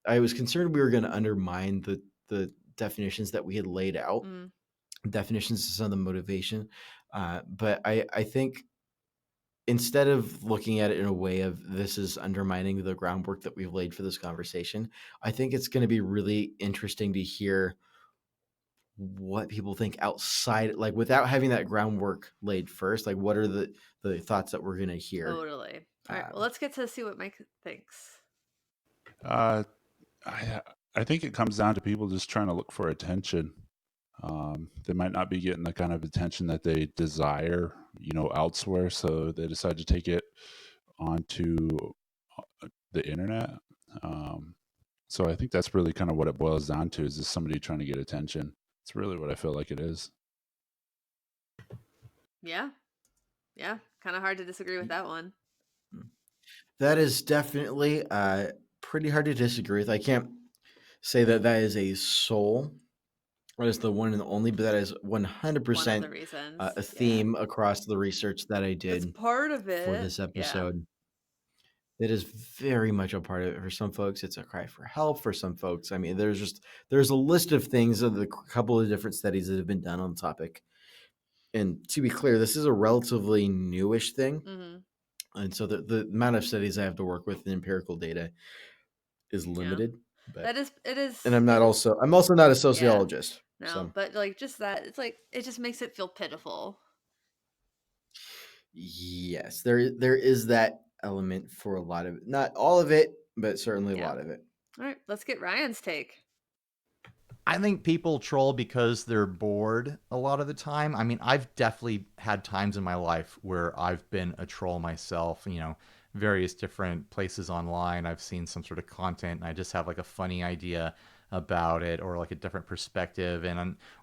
I was concerned we were going to undermine the definitions that we had laid out, definitions of some of the motivation. But I think instead of looking at it in a way of this is undermining the groundwork that we've laid for this conversation, I think it's going to be really interesting to hear what people think outside, like without having that groundwork laid first. Like, what are the thoughts that we're going to hear? Totally. All right. Well, let's get to see what Mike thinks. I think it comes down to people just trying to look for attention. They might not be getting the kind of attention that they desire, elsewhere, so they decide to take it onto the internet. So I think that's really kind of what it boils down to, is just somebody trying to get attention. It's really what I feel like it is. Yeah. Kind of hard to disagree with that one. That is definitely pretty hard to disagree with. I can't say that is a sole, that is the one and only, but that is 100% a theme across the research that I did. It's part of it for this episode. It is very much a part of it. For some folks, it's a cry for help. For some folks, I mean, there's a list of things of the couple of different studies that have been done on the topic. And to be clear, this is a relatively newish thing. And so the amount of studies I have to work with, the empirical data, is limited. But it is. And I'm also not a sociologist. No, so. But like just that, it's like it just makes it feel pitiful. Yes, there is that element for a lot of it. Not all of it, but certainly a lot of it. All right, let's get Ryan's take. I think people troll because they're bored a lot of the time. I mean, I've definitely had times in my life where I've been a troll myself, various different places online. I've seen some sort of content and I just have like a funny idea about it, or like a different perspective,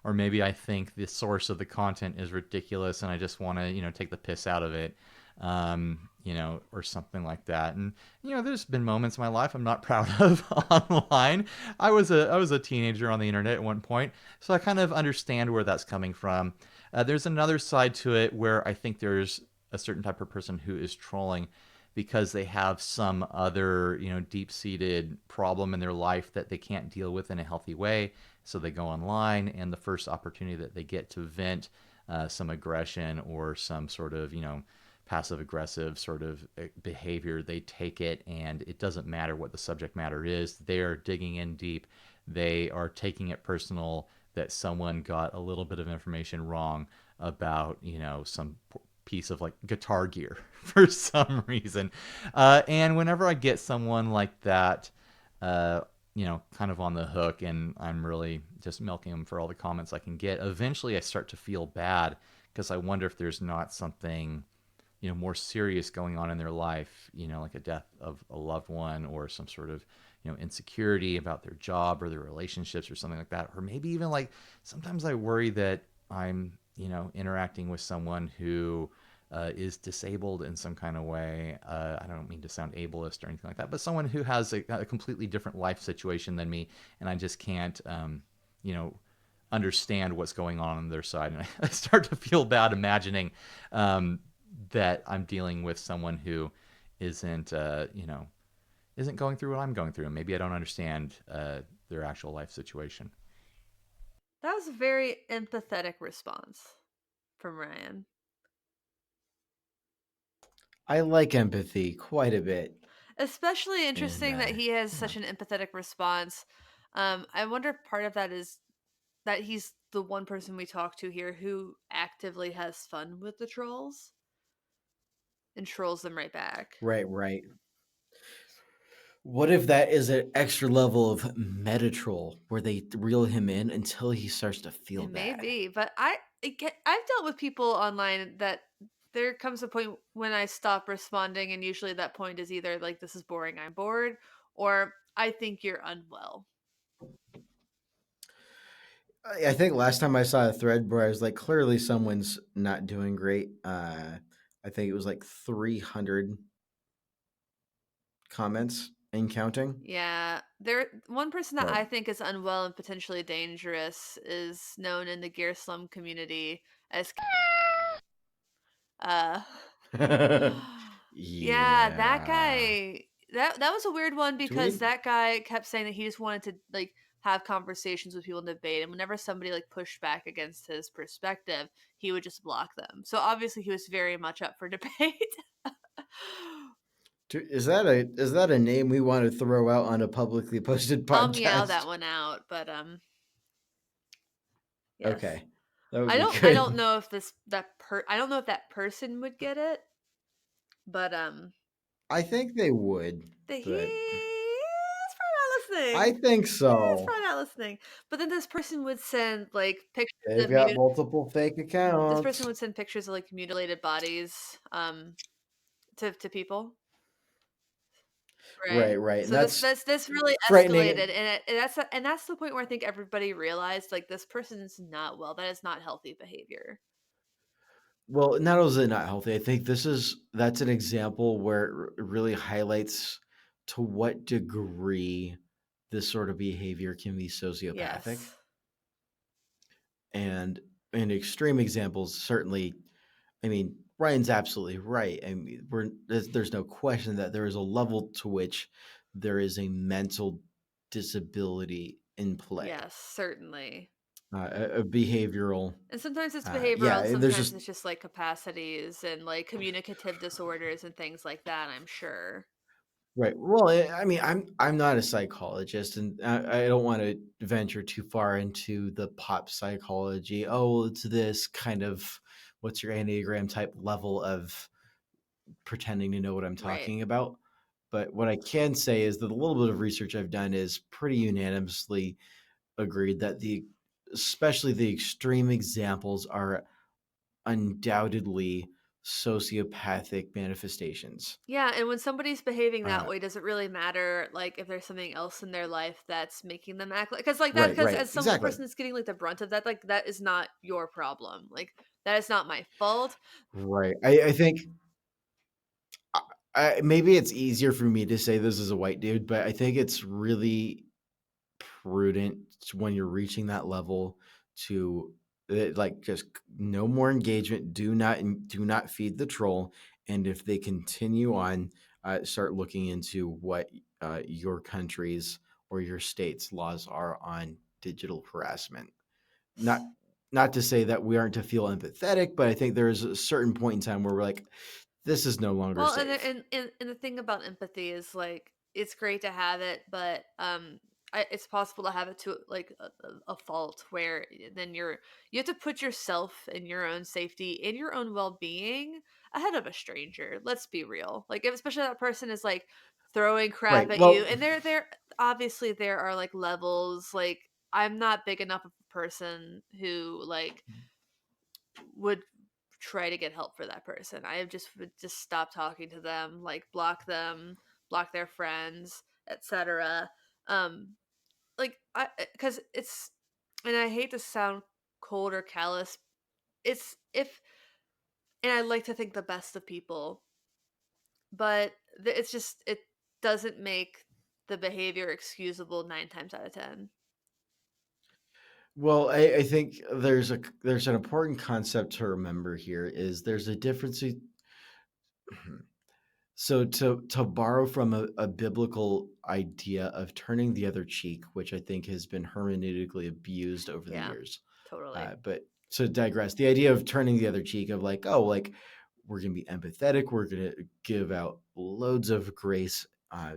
or maybe I think the source of the content is ridiculous and I just want to take the piss out of it, or something like that. And there's been moments in my life I'm not proud of online. I was a teenager on the internet at one point, so I kind of understand where that's coming from. There's another side to it where I think there's a certain type of person who is trolling because they have some other, deep-seated problem in their life that they can't deal with in a healthy way. So they go online, and the first opportunity that they get to vent some aggression or some sort of, passive aggressive sort of behavior, they take it, and it doesn't matter what the subject matter is. They're digging in deep. They are taking it personal that someone got a little bit of information wrong about, some piece of like guitar gear for some reason. And whenever I get someone like that, kind of on the hook, and I'm really just milking them for all the comments I can get, eventually I start to feel bad because I wonder if there's not something, more serious going on in their life, like a death of a loved one, or some sort of, insecurity about their job or their relationships or something like that. Or maybe even like sometimes I worry that I'm, interacting with someone who is disabled in some kind of way. I don't mean to sound ableist or anything like that, but someone who has a completely different life situation than me, and I just can't, understand what's going on their side. And I start to feel bad imagining that I'm dealing with someone who isn't, isn't going through what I'm going through. And maybe I don't understand their actual life situation. That was a very empathetic response from Ryan. I like empathy quite a bit. Especially interesting that he has yeah. such an empathetic response. I wonder if part of that is that he's the one person we talk to here who actively has fun with the trolls and trolls them right back. Right. What if that is an extra level of metatroll where they reel him in until he starts to feel It may bad? be, but I've dealt with people online that there comes a point when I stop responding, and usually that point is either like, this is boring, I'm bored, or I think you're unwell. I think last time I saw a thread where I was like, clearly someone's not doing great. I think it was like 300 comments and counting. Yeah, one person that I think is unwell and potentially dangerous is known in the Gear Slum community as yeah, that guy, that was a weird one because Tweet? that guy kept saying that he just wanted to like have conversations with people and debate, and whenever somebody like pushed back against his perspective, he would just block them. So obviously he was very much up for debate. Is that a name we want to throw out on a publicly posted podcast? I'll meow that one out, but yes. Okay. That would I be don't good. I don't know if I don't know if that person would get it, but I think they would. he's But probably not listening. I think He's so. probably not listening. But then this person would send like pictures They've of got multiple fake accounts. this person would send pictures of like mutilated bodies to people. Right. So this really frightening. escalated, and that's the point where I think everybody realized like this person is not well. That is not healthy behavior. Well, not only is it not healthy, I think that's an example where it really highlights to what degree this sort of behavior can be sociopathic. Yes. And in extreme examples, certainly, I mean, Ryan's absolutely right. I mean, there's no question that there is a level to which there is a mental disability in play. Yes, certainly. A behavioral. And sometimes it's behavioral, and there's sometimes it's just like capacities and like communicative disorders and things like that, I'm sure. Right. Well, I mean, I'm not a psychologist, and I don't want to venture too far into the pop psychology. Oh, it's this kind of what's your Enneagram type level of pretending to know what I'm talking about. But what I can say is that a little bit of research I've done is pretty unanimously agreed that especially the extreme examples are undoubtedly sociopathic manifestations. Yeah, and when somebody's behaving that way, does it really matter like if there's something else in their life that's making them act like, because like that, because as some person that's getting like the brunt of that, like that is not your problem. Like that is not my fault. Right. I think maybe it's easier for me to say this as a white dude, but I think it's really prudent when you're reaching that level to like just no more engagement. Do not feed the troll. And if they continue on, start looking into what your country's or your state's laws are on digital harassment. Not not to say that we aren't to feel empathetic, but I think there's a certain point in time where we're like, this is no longer Well, safe. and the thing about empathy is like it's great to have it, but it's possible to have it to like a fault where then you have to put yourself and your own safety and your own well being ahead of a stranger. Let's be real. Like if, especially that person is like throwing crap Right. at you, Well, and there obviously there are like levels. Like I'm not big enough of a person who like would try to get help for that person. I just would just stop talking to them, like block them, block their friends, etc. Um like I cuz it's and I hate to sound cold or callous. It's if and I like to think the best of people, but it's just it doesn't make the behavior excusable 9 times out of 10. well, I think there's an important concept to remember here is there's a difference. So to borrow from a biblical idea of turning the other cheek, which I think has been hermeneutically abused over the Yeah, years. totally. But to digress, the idea of turning the other cheek of like, oh, like we're gonna be empathetic, we're gonna give out loads of grace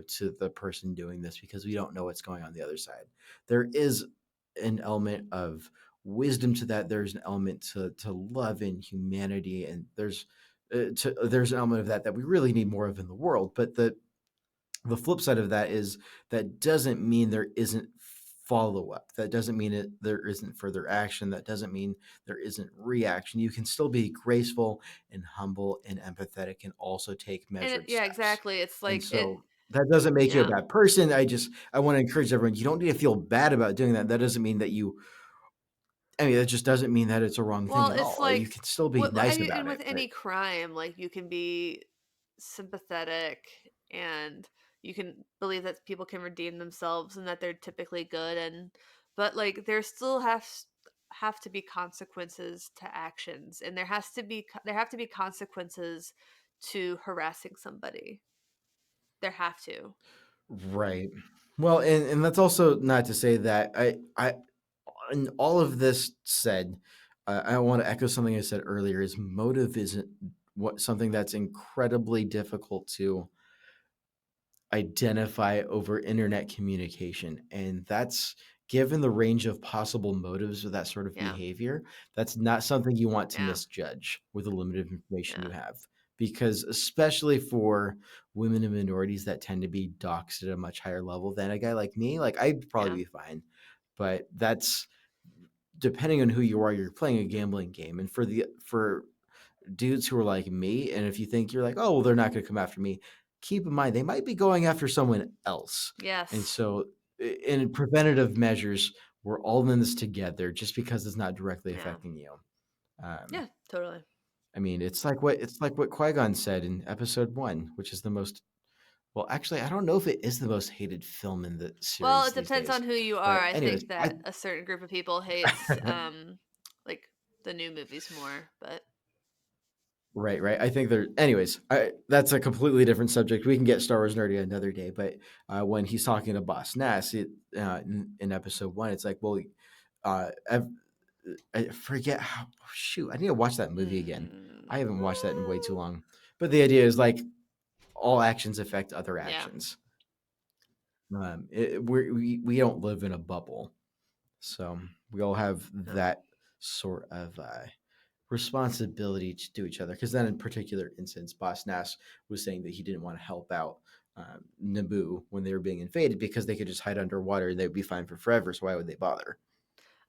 to the person doing this because we don't know what's going on the other side. There is an element of wisdom to that. There's an element to love and humanity, and there's an element of that we really need more of in the world. But the flip side of that is that doesn't mean there isn't follow up. That doesn't mean there isn't further action. That doesn't mean there isn't reaction. You can still be graceful and humble and empathetic and also take measured Yeah, steps. exactly. It's And like it so that doesn't make you a yeah. bad person. I want to encourage everyone. You don't need to feel bad about doing that. That doesn't mean that that just doesn't mean that it's a wrong thing Well, at it's all. You like can still be nice and about with it. But any crime, like you can be sympathetic and you can believe that people can redeem themselves and that they're typically good and but like there still have to be consequences to actions and there have to be consequences to harassing somebody. There have to. right. Well, and that's also not to say that and all of this said, I want to echo something I said earlier. Is motive isn't something that's incredibly difficult to identify over internet communication, and that's given the range of possible motives of that sort of Yeah. behavior. That's not something you want to Yeah. misjudge with the limited information you Yeah. have, because especially for women and minorities that tend to be doxxed at a much higher level than a guy like me, like I'd probably Yeah. be fine, but that's depending on who you are, you're playing a gambling game. And for dudes who are like me, and if you think you're like, oh, well, they're not going to come after me, keep in mind they might be going after someone else. And Yes. so, in preventative measures, we're all in this together. Just because it's not directly Yeah. affecting you. Yeah, totally. I mean, it's like what Qui-Gon said in Episode 1, which is the most. Well, actually, I don't know if it is the most hated film in the Well, series it these depends days. on who you are. But I anyways, think that a certain group of people hates like the new movies more, but Right, right. I think anyways, that's a completely different subject. We can get Star Wars nerdy another day. But when he's talking to Boss Nass in Episode 1, it's like, well, I forget how. Shoot, I need to watch that movie again. I haven't watched that in way too long. But the idea is like all actions affect other yeah. actions. We don't live in a bubble, so we all have No. that sort of responsibility to do each other. Because then, in particular instance, Boss Nass was saying that he didn't want to help out Naboo when they were being invaded because they could just hide underwater and they'd be fine for forever. So why would they bother?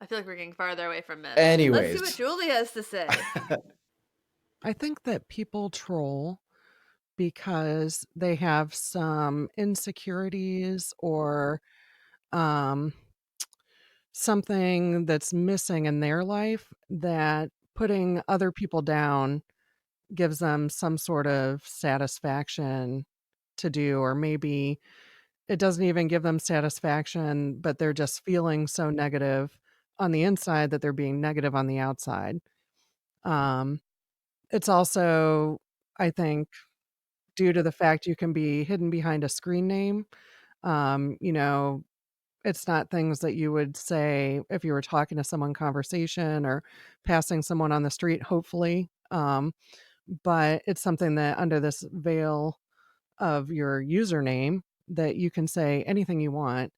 I feel like we're getting farther away from myths. Let's see what Anyways, Julie has to say. I think that people troll because they have some insecurities or um, something that's missing in their life that putting other people down gives them some sort of satisfaction to do, or maybe it doesn't even give them satisfaction, but they're just feeling so negative on the inside that they're being negative on the outside. Um, it's also, I think, due to the fact you can be hidden behind a screen name. You know, It's not things that you would say if you were talking to someone conversation or passing someone on the street, hopefully. But it's something that under this veil of your username that you can say anything you want.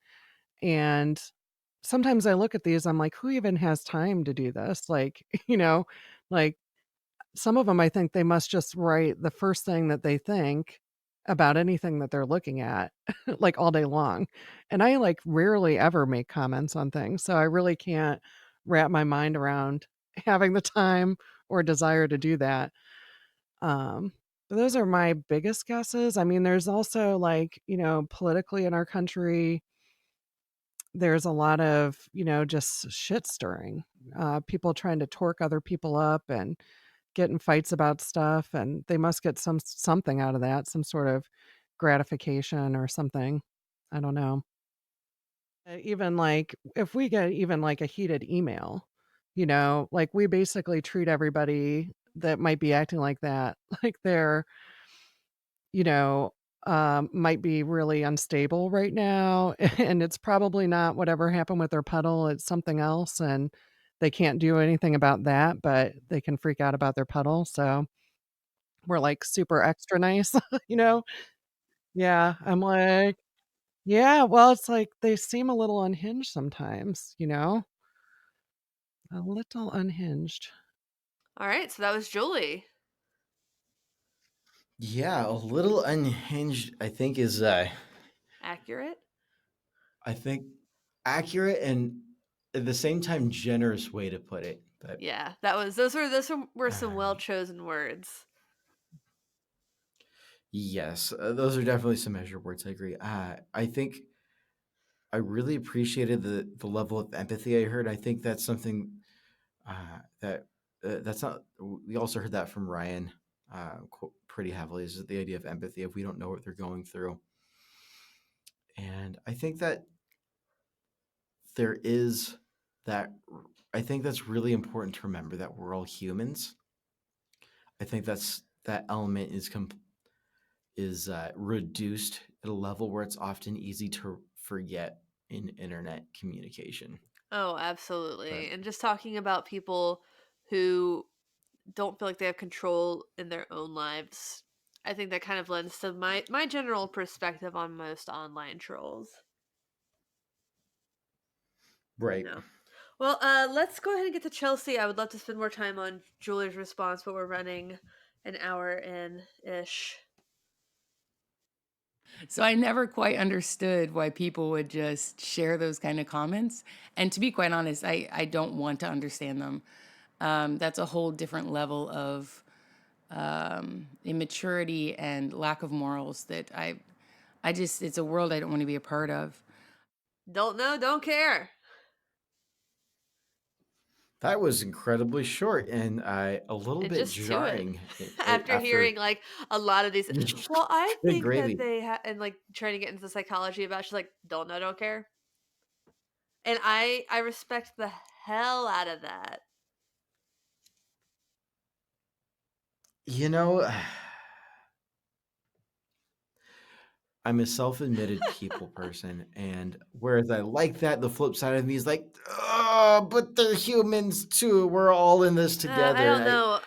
And sometimes I look at these, I'm like, who even has time to do this? Like, like some of them, I think they must just write the first thing that they think about anything that they're looking at, like all day long. And I like rarely ever make comments on things. So I really can't wrap my mind around having the time or desire to do that. But those are my biggest guesses. I mean, there's also like, politically in our country, there's a lot of, just shit stirring, people trying to torque other people up and get in fights about stuff, and they must get something out of that, some sort of gratification or something. I don't know. Even like if we get even like a heated email, like we basically treat everybody that might be acting like that, like they're, you know, might be really unstable right now. And it's probably not whatever happened with their puddle, it's something else. And they can't do anything about that, but they can freak out about their puddle. So we're like super extra nice, you know? Yeah. I'm like, yeah, well, it's like they seem a little unhinged sometimes, a little unhinged. All right, so that was Julie. Yeah, a little unhinged, I think, is Accurate? I think accurate and at the same time generous way to put it. But Yeah, those were some well chosen words. yes, those are definitely some measured words. I agree. I think I really appreciated the level of empathy I heard. I think that's something that that's not. We also heard that from Ryan pretty heavily. Is the idea of empathy if we don't know what they're going through, and I think that there is that. I think that's really important to remember that we're all humans. I think that element is reduced at a level where it's often easy to forget in internet communication. Oh, absolutely. But And just talking about people who don't feel like they have control in their own lives. I think that kind of lends to my general perspective on most online trolls. right, Well, let's go ahead and get to Chelsea. I would love to spend more time on Julie's response, but we're running an hour in ish. So I never quite understood why people would just share those kind of comments. And to be quite honest, I don't want to understand them. That's a whole different level of immaturity and lack of morals that it's a world I don't want to be a part of. Don't know, don't care. that was incredibly short and a little And bit just to it. jarring After hearing like a lot of these, well, I good think that gravy. and like trying to get into the psychology about, she's like, don't know, don't care. And I respect the hell out of that. You know, I'm a self-admitted people person, and whereas I like that, the flip side of me is like, oh, but they're humans too. We're all in this I together. don't know.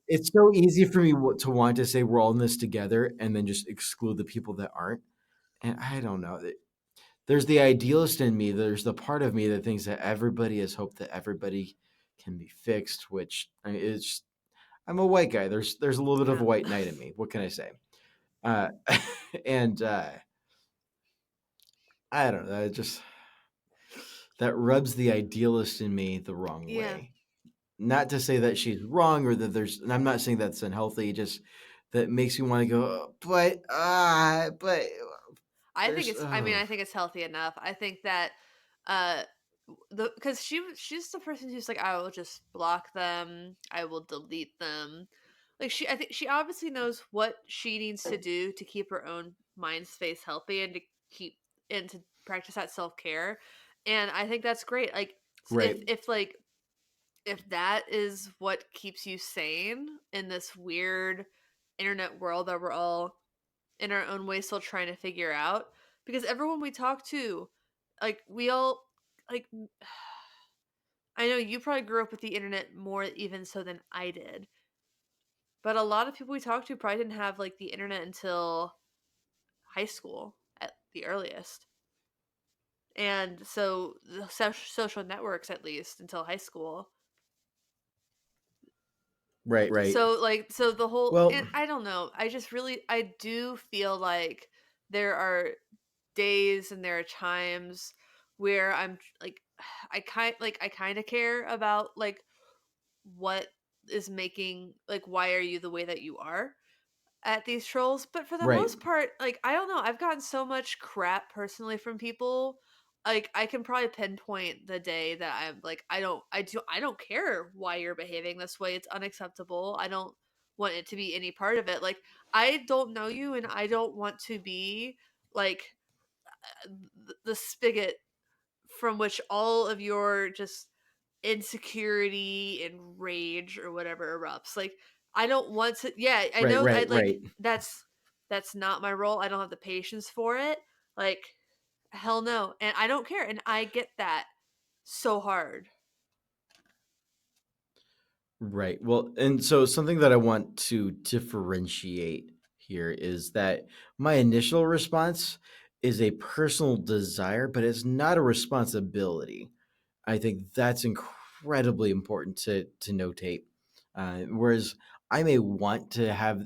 It's so easy for me to want to say we're all in this together and then just exclude the people that aren't. And I don't know. There's the idealist in me. There's the part of me that thinks that everybody has hope that everybody can be fixed, which is, I'm a white guy. There's a little bit of a white knight in me. What can I say? Uh, and I don't know. That rubs the idealist in me the wrong way. Not to say that she's wrong or that and I'm not saying that's unhealthy. Just that makes me want to go, but I think it's healthy enough. I think that because she's the person who's like, I will just block them, I will delete them. Like I think she obviously knows what she needs to do to keep her own mind space healthy and to practice that self-care. And I think that's great. Like right, if that is what keeps you sane in this weird internet world that we're all in our own way still trying to figure out, because everyone we talk to like we all like I know you probably grew up with the internet more even so than I did. But a lot of people we talked to probably didn't have like the internet until high school at the earliest. And so the social networks at least until high school. Right. So the whole Well, and I don't know. I do feel like there are days and there are times where I'm like I kind of care about like what is making like why are you the way that you are at these trolls, but for the right. most part, like I don't know, I've gotten so much crap personally from people. Like I can probably pinpoint the day that I'm like I don't care why you're behaving this way. It's unacceptable. I don't want it to be any part of it. Like I don't know you and I don't want to be like the spigot from which all of your just insecurity and rage or whatever erupts. Like I don't want to. Yeah, I know. I like Right. that's not my role. I don't have the patience for it. Like hell no, and I don't care, and I get that so hard. Right. Well, and so something that I want to differentiate here is that my initial response is a personal desire, but it's not a responsibility. I think that's incredibly important to notate. Whereas I may want to have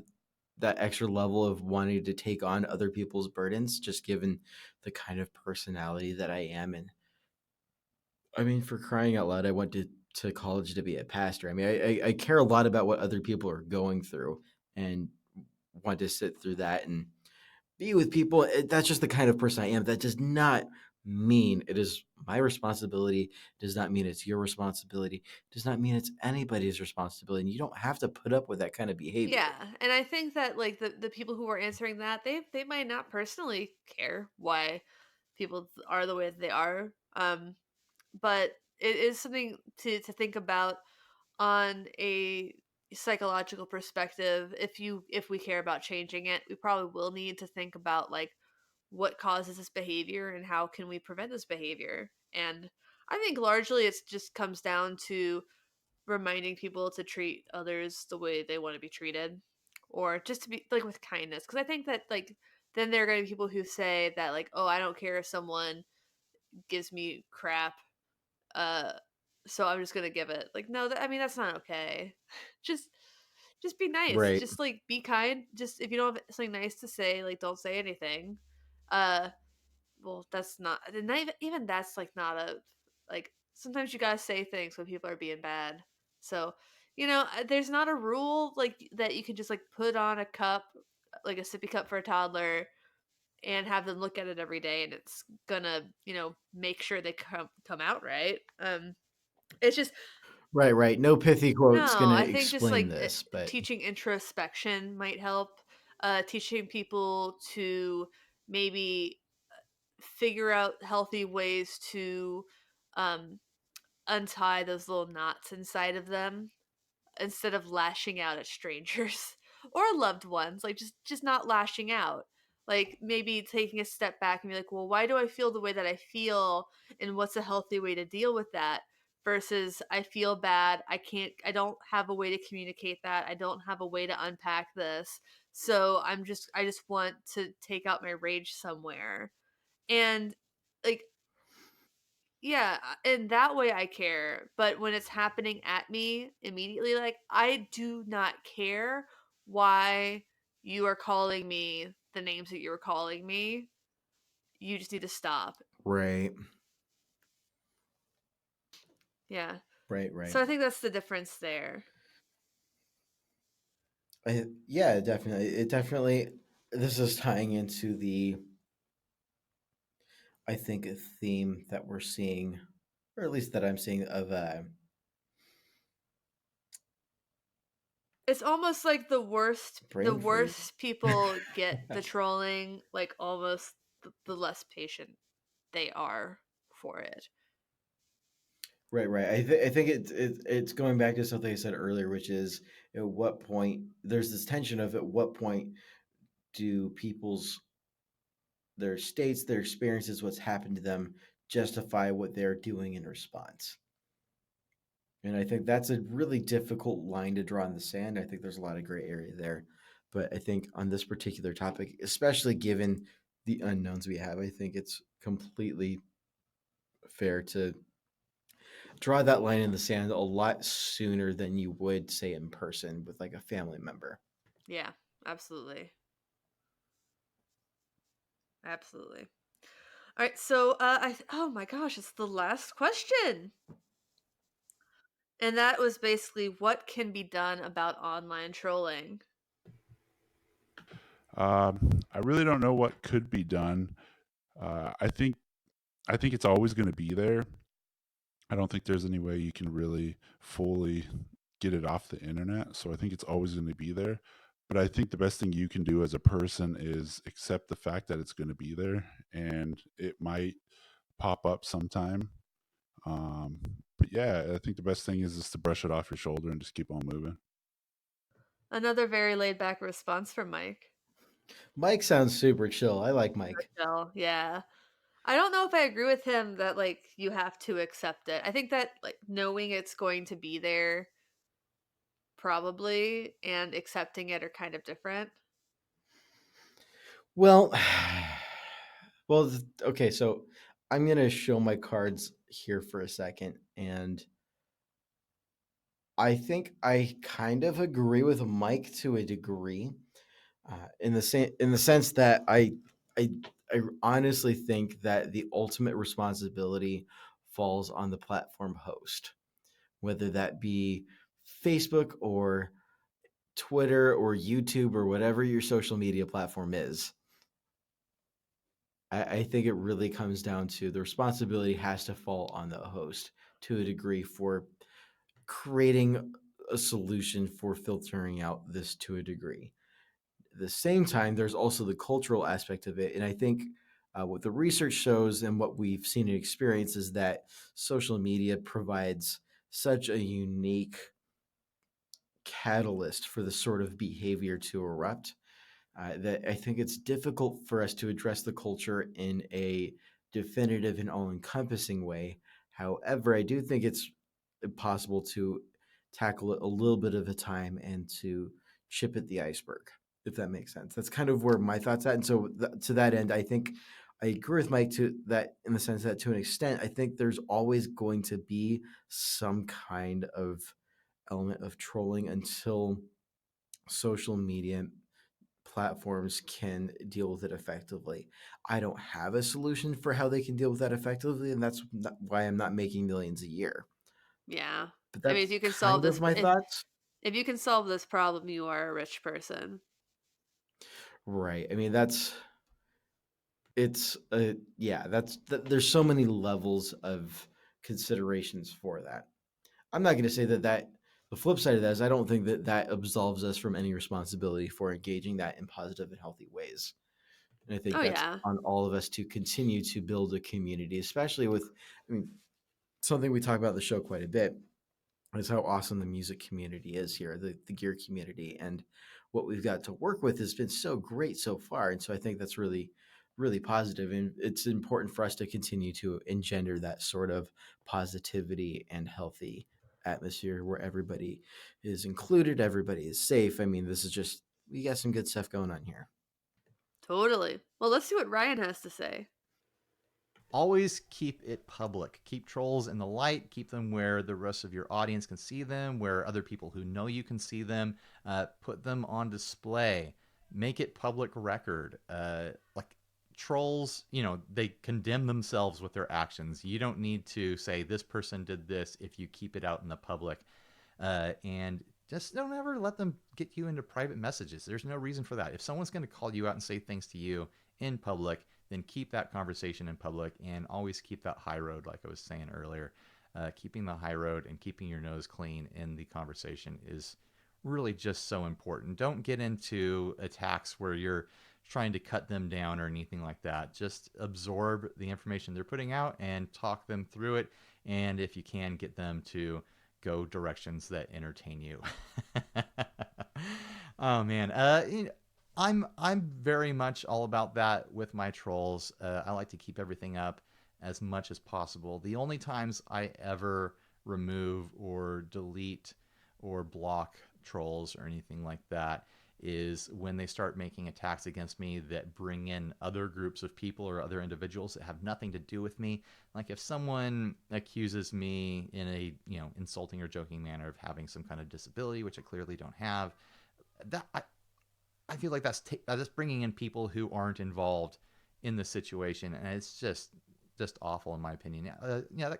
that extra level of wanting to take on other people's burdens, just given the kind of personality that I am. And I mean, for crying out loud, I went to college to be a pastor. I mean, I care a lot about what other people are going through and want to sit through that and be with people. That's just the kind of person I am. That does not mean it is my responsibility. Does not mean it's your responsibility. Does not mean it's anybody's responsibility. And you don't have to put up with that kind of behavior. Yeah, and I think that like the people who are answering that they might not personally care why people are the way that they are. But it is something to think about on a psychological perspective. If we care about changing it, we probably will need to think about like what causes this behavior and how can we prevent this behavior. And I think largely it just comes down to reminding people to treat others the way they want to be treated, or just to be like with kindness, because I think that like then there are going to be people who say that like, oh, I don't care if someone gives me crap, uh so I'm just gonna give it. Like no, I mean that's not okay. just just be nice, Right. just like be kind. Just if you don't have something nice to say, like don't say anything. uh well, that's not, and not even that's like not a like sometimes you gotta say things when people are being bad. So there's not a rule like that you can just like put on a cup, like a sippy cup for a toddler, and have them look at it every day and it's gonna make sure they come out right. It's just Right. No pithy quote's no, going I to think just explain like this, but teaching introspection might help. Teaching people to maybe figure out healthy ways to um, untie those little knots inside of them instead of lashing out at strangers or loved ones. Like just not lashing out. Like maybe taking a step back and be like, well, why do I feel the way that I feel, and what's a healthy way to deal with that? Versus I feel bad, I don't have a way to communicate that, I don't have a way to unpack this, so I just want to take out my rage somewhere. And like yeah, in that way I care, but when it's happening at me immediately, like I do not care why you are calling me the names that you're calling me. You just need to stop. right. Yeah. Right. So I think that's the difference there. Yeah, definitely. It definitely, this is tying into I think, a theme that we're seeing, or at least that I'm seeing, of It's almost like the brain freeze. worse people get the trolling, like almost the less patient they are for it. Right. I think it's going back to something I said earlier, which is at what point there's this tension of at what point do people's their states, their experiences, what's happened to them justify what they're doing in response. And I think that's a really difficult line to draw in the sand. I think there's a lot of gray area there. But I think on this particular topic, especially given the unknowns we have, I think it's completely fair to draw that line in the sand a lot sooner than you would say in person with like a family member. Yeah, absolutely. Absolutely. All right, so oh my gosh, it's the last question. And that was basically what can be done about online trolling. I really don't know what could be done. I think it's always going to be there. I don't think there's any way you can really fully get it off the internet. So I think it's always going to be there. But I think the best thing you can do as a person is accept the fact that it's going to be there, and it might pop up sometime. But yeah, I think the best thing is just to brush it off your shoulder and just keep on moving. Another very laid back response from Mike. Mike sounds super chill. I like Mike. Chill, yeah. I don't know if I agree with him that like you have to accept it. I think that like knowing it's going to be there probably and accepting it are kind of different. Well, okay, so I'm going to show my cards here for a second. And I think I kind of agree with Mike to a degree, in the sense that I I honestly think that the ultimate responsibility falls on the platform host, whether that be Facebook or Twitter or YouTube or whatever your social media platform is. I think it really comes down to the responsibility has to fall on the host to a degree for creating a solution for filtering out this to a degree. At the same time, there's also the cultural aspect of it. And I think what the research shows and what we've seen and experienced is that social media provides such a unique catalyst for the sort of behavior to erupt, that I think it's difficult for us to address the culture in a definitive and all encompassing way. However, I do think it's possible to tackle it a little bit at a time and to chip at the iceberg, if that makes sense. That's kind of where my thoughts at. And so to that end, I think I agree with Mike to that, in the sense that to an extent, I think there's always going to be some kind of element of trolling until social media platforms can deal with it effectively. I don't have a solution for how they can deal with that effectively, and that's why I'm not making millions a year. Yeah. But I mean, if that's you can solve kind this of my thoughts. if you can solve this problem, you are a rich person. Right. I mean, there's so many levels of considerations for that. I'm not going to say that the flip side of that is I don't think that absolves us from any responsibility for engaging that in positive and healthy ways. And I think Oh that's yeah. on all of us to continue to build a community, especially with, I mean, something we talk about in the show quite a bit is how awesome the music community is here, the gear community. And what we've got to work with has been so great so far. And so I think that's really, really positive. And it's important for us to continue to engender that sort of positivity and healthy atmosphere where everybody is included, everybody is safe. I mean, this is just, we got some good stuff going on here. Totally. Well, let's see what Ryan has to say. Always keep it public. Keep trolls in the light. Keep them where the rest of your audience can see them, where other people who know you can see them. Put them on display. Make it public record. Like trolls, they condemn themselves with their actions. You don't need to say this person did this if you keep it out in the public. And just don't ever let them get you into private messages. There's no reason for that. If someone's going to call you out and say things to you in public, then keep that conversation in public and always keep that high road, like I was saying earlier. Keeping the high road and keeping your nose clean in the conversation is really just so important. Don't get into attacks where you're trying to cut them down or anything like that. Just absorb the information they're putting out and talk them through it. And if you can, get them to go directions that entertain you. Oh man. I'm very much all about that with my trolls. I like to keep everything up as much as possible. The only times I ever remove or delete or block trolls or anything like that is when they start making attacks against me that bring in other groups of people or other individuals that have nothing to do with me. Like if someone accuses me in a, insulting or joking manner of having some kind of disability, which I clearly don't have, that I feel like that's bringing in people who aren't involved in the situation, and it's just awful in my opinion.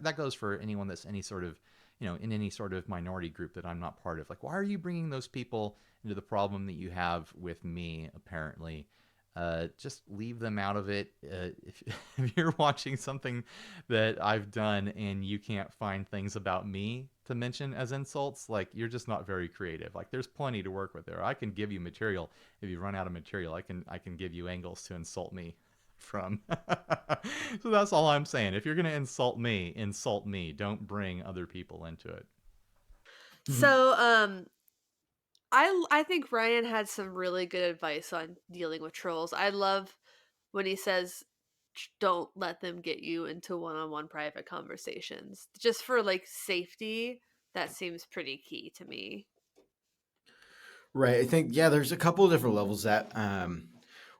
That goes for anyone that's any sort of, in any sort of minority group that I'm not part of. Like, why are you bringing those people into the problem that you have with me? Apparently, just leave them out of it. If you're watching something that I've done and you can't find things about me to mention as insults, like, you're just not very creative. Like, there's plenty to work with there. I can give you material. If you run out of material, I can give you angles to insult me from. So that's all I'm saying. If you're going to insult me. Don't bring other people into it. So, I think Ryan had some really good advice on dealing with trolls. I love when he says, don't let them get you into one-on-one private conversations. Just for like safety, that seems pretty key to me. Right. I think, there's a couple of different levels that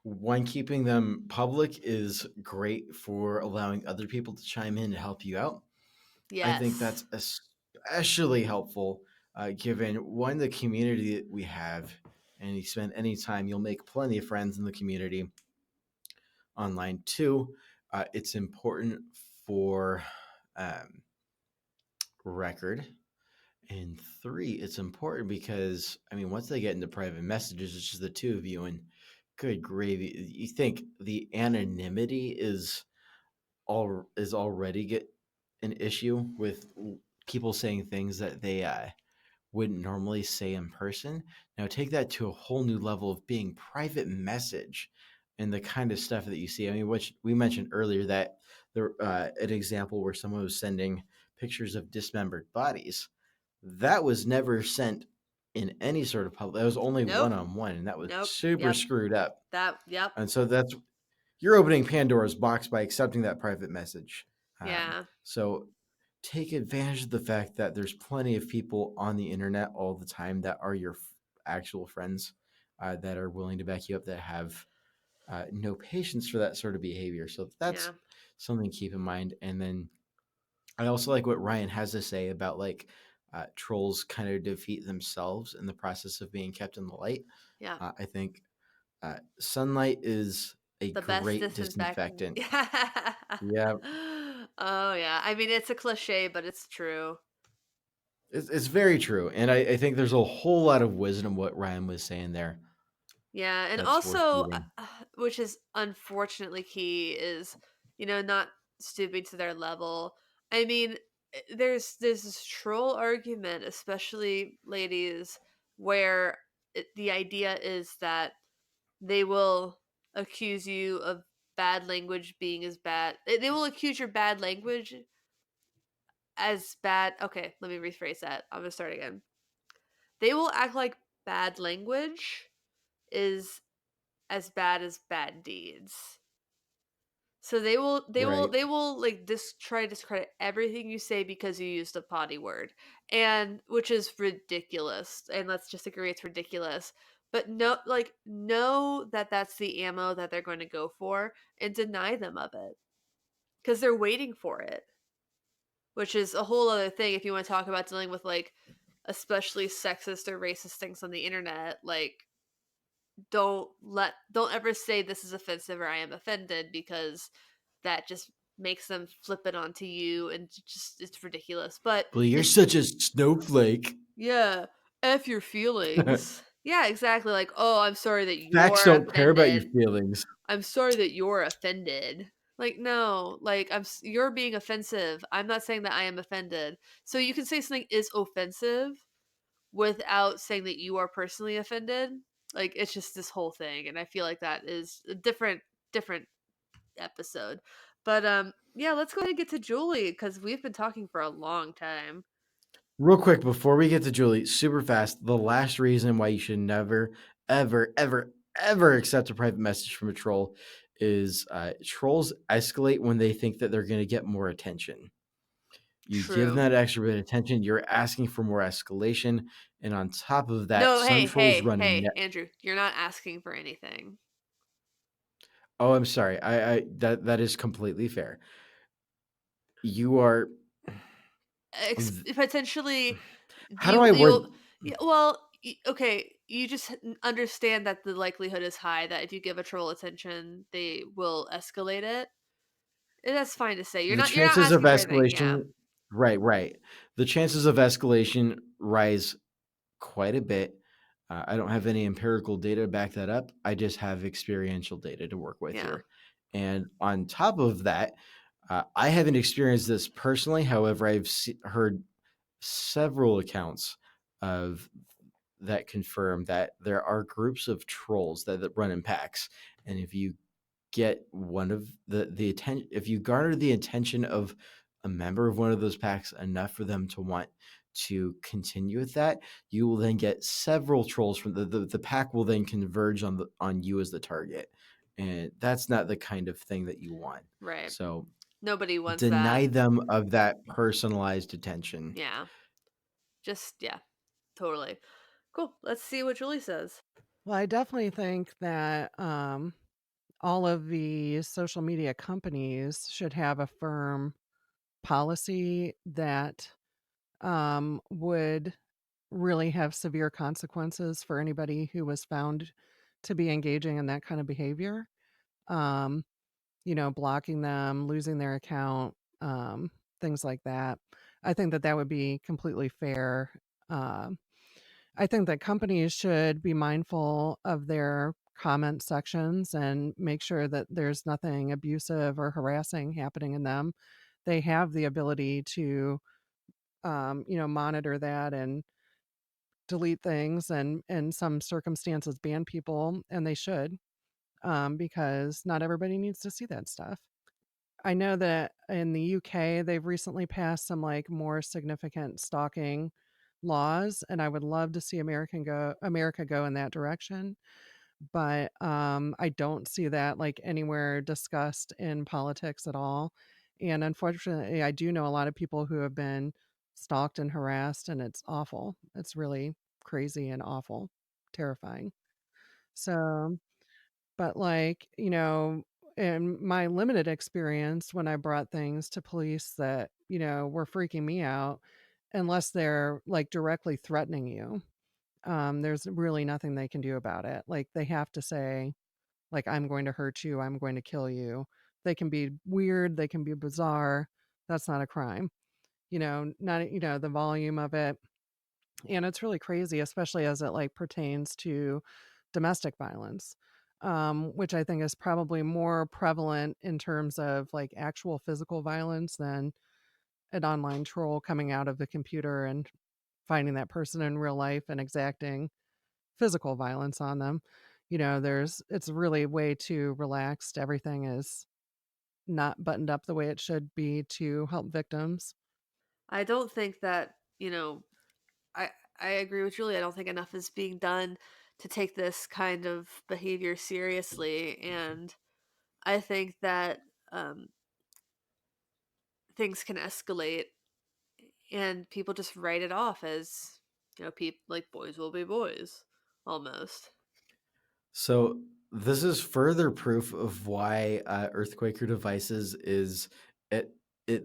one, keeping them public is great for allowing other people to chime in to help you out. I think Yes. that's especially helpful given one, the community that we have, and you spend any time, you'll make plenty of friends in the community online. Two, it's important for record. And three, it's important because, once they get into private messages, it's just the two of you, and good gravy. You think the anonymity is already get an issue with people saying things that they wouldn't normally say in person. Now take that to a whole new level of being private message and the kind of stuff that you see. Which we mentioned earlier, that there an example where someone was sending pictures of dismembered bodies. That was never sent in any sort of public. That was only Nope. one-on-one, and that was Nope. super Yep. screwed up. Yep. And so you're opening Pandora's box by accepting that private message. Yeah. So take advantage of the fact that there's plenty of people on the internet all the time that are your actual friends that are willing to back you up, that have no patience for that sort of behavior. So that's something to keep in mind. And then I also like what Ryan has to say about trolls kind of defeat themselves in the process of being kept in the light. Yeah. I think sunlight is a The best great disinfectant. disinfectant. Yeah. Oh yeah. It's a cliche, but it's true. It's very true. And I think there's a whole lot of wisdom what Ryan was saying there. Yeah, and That's worth also, reading. which is unfortunately key, is not stooping to their level. There's this troll argument, especially ladies, where the idea is that they will accuse you of bad language being as bad. They will accuse your bad language as bad. Okay, let me rephrase that. I'm gonna start again. They will act like bad language is as bad as bad deeds. So they will like try to discredit everything you say because you used a potty word, and which is ridiculous. And let's just agree it's ridiculous. But know that that's the ammo that they're going to go for, and deny them of it because they're waiting for it. Which is a whole other thing if you want to talk about dealing with especially sexist or racist things on the internet. Don't ever say this is offensive or I am offended, because that just makes them flip it onto you, and it's ridiculous. But Well, you're such a snowflake. yeah, F your feelings. Yeah, exactly. Like, oh, I'm sorry that you're Facts don't care about your offended. feelings. I'm sorry that you're offended. Like, no, you're being offensive. I'm not saying that I am offended. So you can say something is offensive without saying that you are personally offended. It's just this whole thing, and I feel like that is a different episode. But yeah, let's go ahead and get to Julie, because we've been talking for a long time. Real quick, before we get to Julie, super fast, the last reason why you should never, ever, ever, ever accept a private message from a troll is trolls escalate when they think that they're going to get more attention. You give True. them that extra bit of attention, you're asking for more escalation, and on top of that, No, some trolls run. hey, Andrew, you're not asking for anything. Oh, I'm sorry. I that is completely fair. You are. Potentially, How do I word? okay, you just understand that the likelihood is high that if you give a troll attention, they will escalate it. That's fine to say. You're The not chances of asking for anything. Yeah. escalation, right. The chances of escalation rise quite a bit. I don't have any empirical data to back that up. I just have experiential data to work with Yeah. here. And on top of that, I haven't experienced this personally. However, I've heard several accounts of that confirm that there are groups of trolls that run in packs. And if you get one of the attention, if you garner the attention of a member of one of those packs enough for them to want to continue with that, you will then get several trolls from the pack will then converge on you as the target, and that's not the kind of thing that you want. Right. So Nobody wants deny that. them of that personalized attention. Yeah. Totally. Cool. Let's see what Julie says. Well, I definitely think that all of the social media companies should have a firm policy that would really have severe consequences for anybody who was found to be engaging in that kind of behavior. Blocking them, losing their account, things like that. I think that would be completely fair. I think that companies should be mindful of their comment sections and make sure that there's nothing abusive or harassing happening in them. They have the ability to, monitor that and delete things, and in some circumstances ban people, and they should, because not everybody needs to see that stuff. I know that in the UK, they've recently passed some like more significant stalking laws, and I would love to see America go in that direction. But I don't see that like anywhere discussed in politics at all. And unfortunately, I do know a lot of people who have been stalked and harassed, and it's awful. It's really crazy and awful, terrifying. So, but like, in my limited experience, when I brought things to police that, were freaking me out, unless they're like directly threatening you, there's really nothing they can do about it. Like they have to say, like, I'm going to hurt you, I'm going to kill you. They can be weird, they can be bizarre. That's not a crime. Not, the volume of it. And it's really crazy, especially as it like pertains to domestic violence, which I think is probably more prevalent in terms of like actual physical violence than an online troll coming out of the computer and finding that person in real life and exacting physical violence on them. It's really way too relaxed. Everything is not buttoned up the way it should be to help victims. I don't think that, I agree with Julie. I don't think enough is being done to take this kind of behavior seriously, and I think that things can escalate, and people just write it off as, people like boys will be boys, almost. So this is further proof of why Earthquaker Devices is at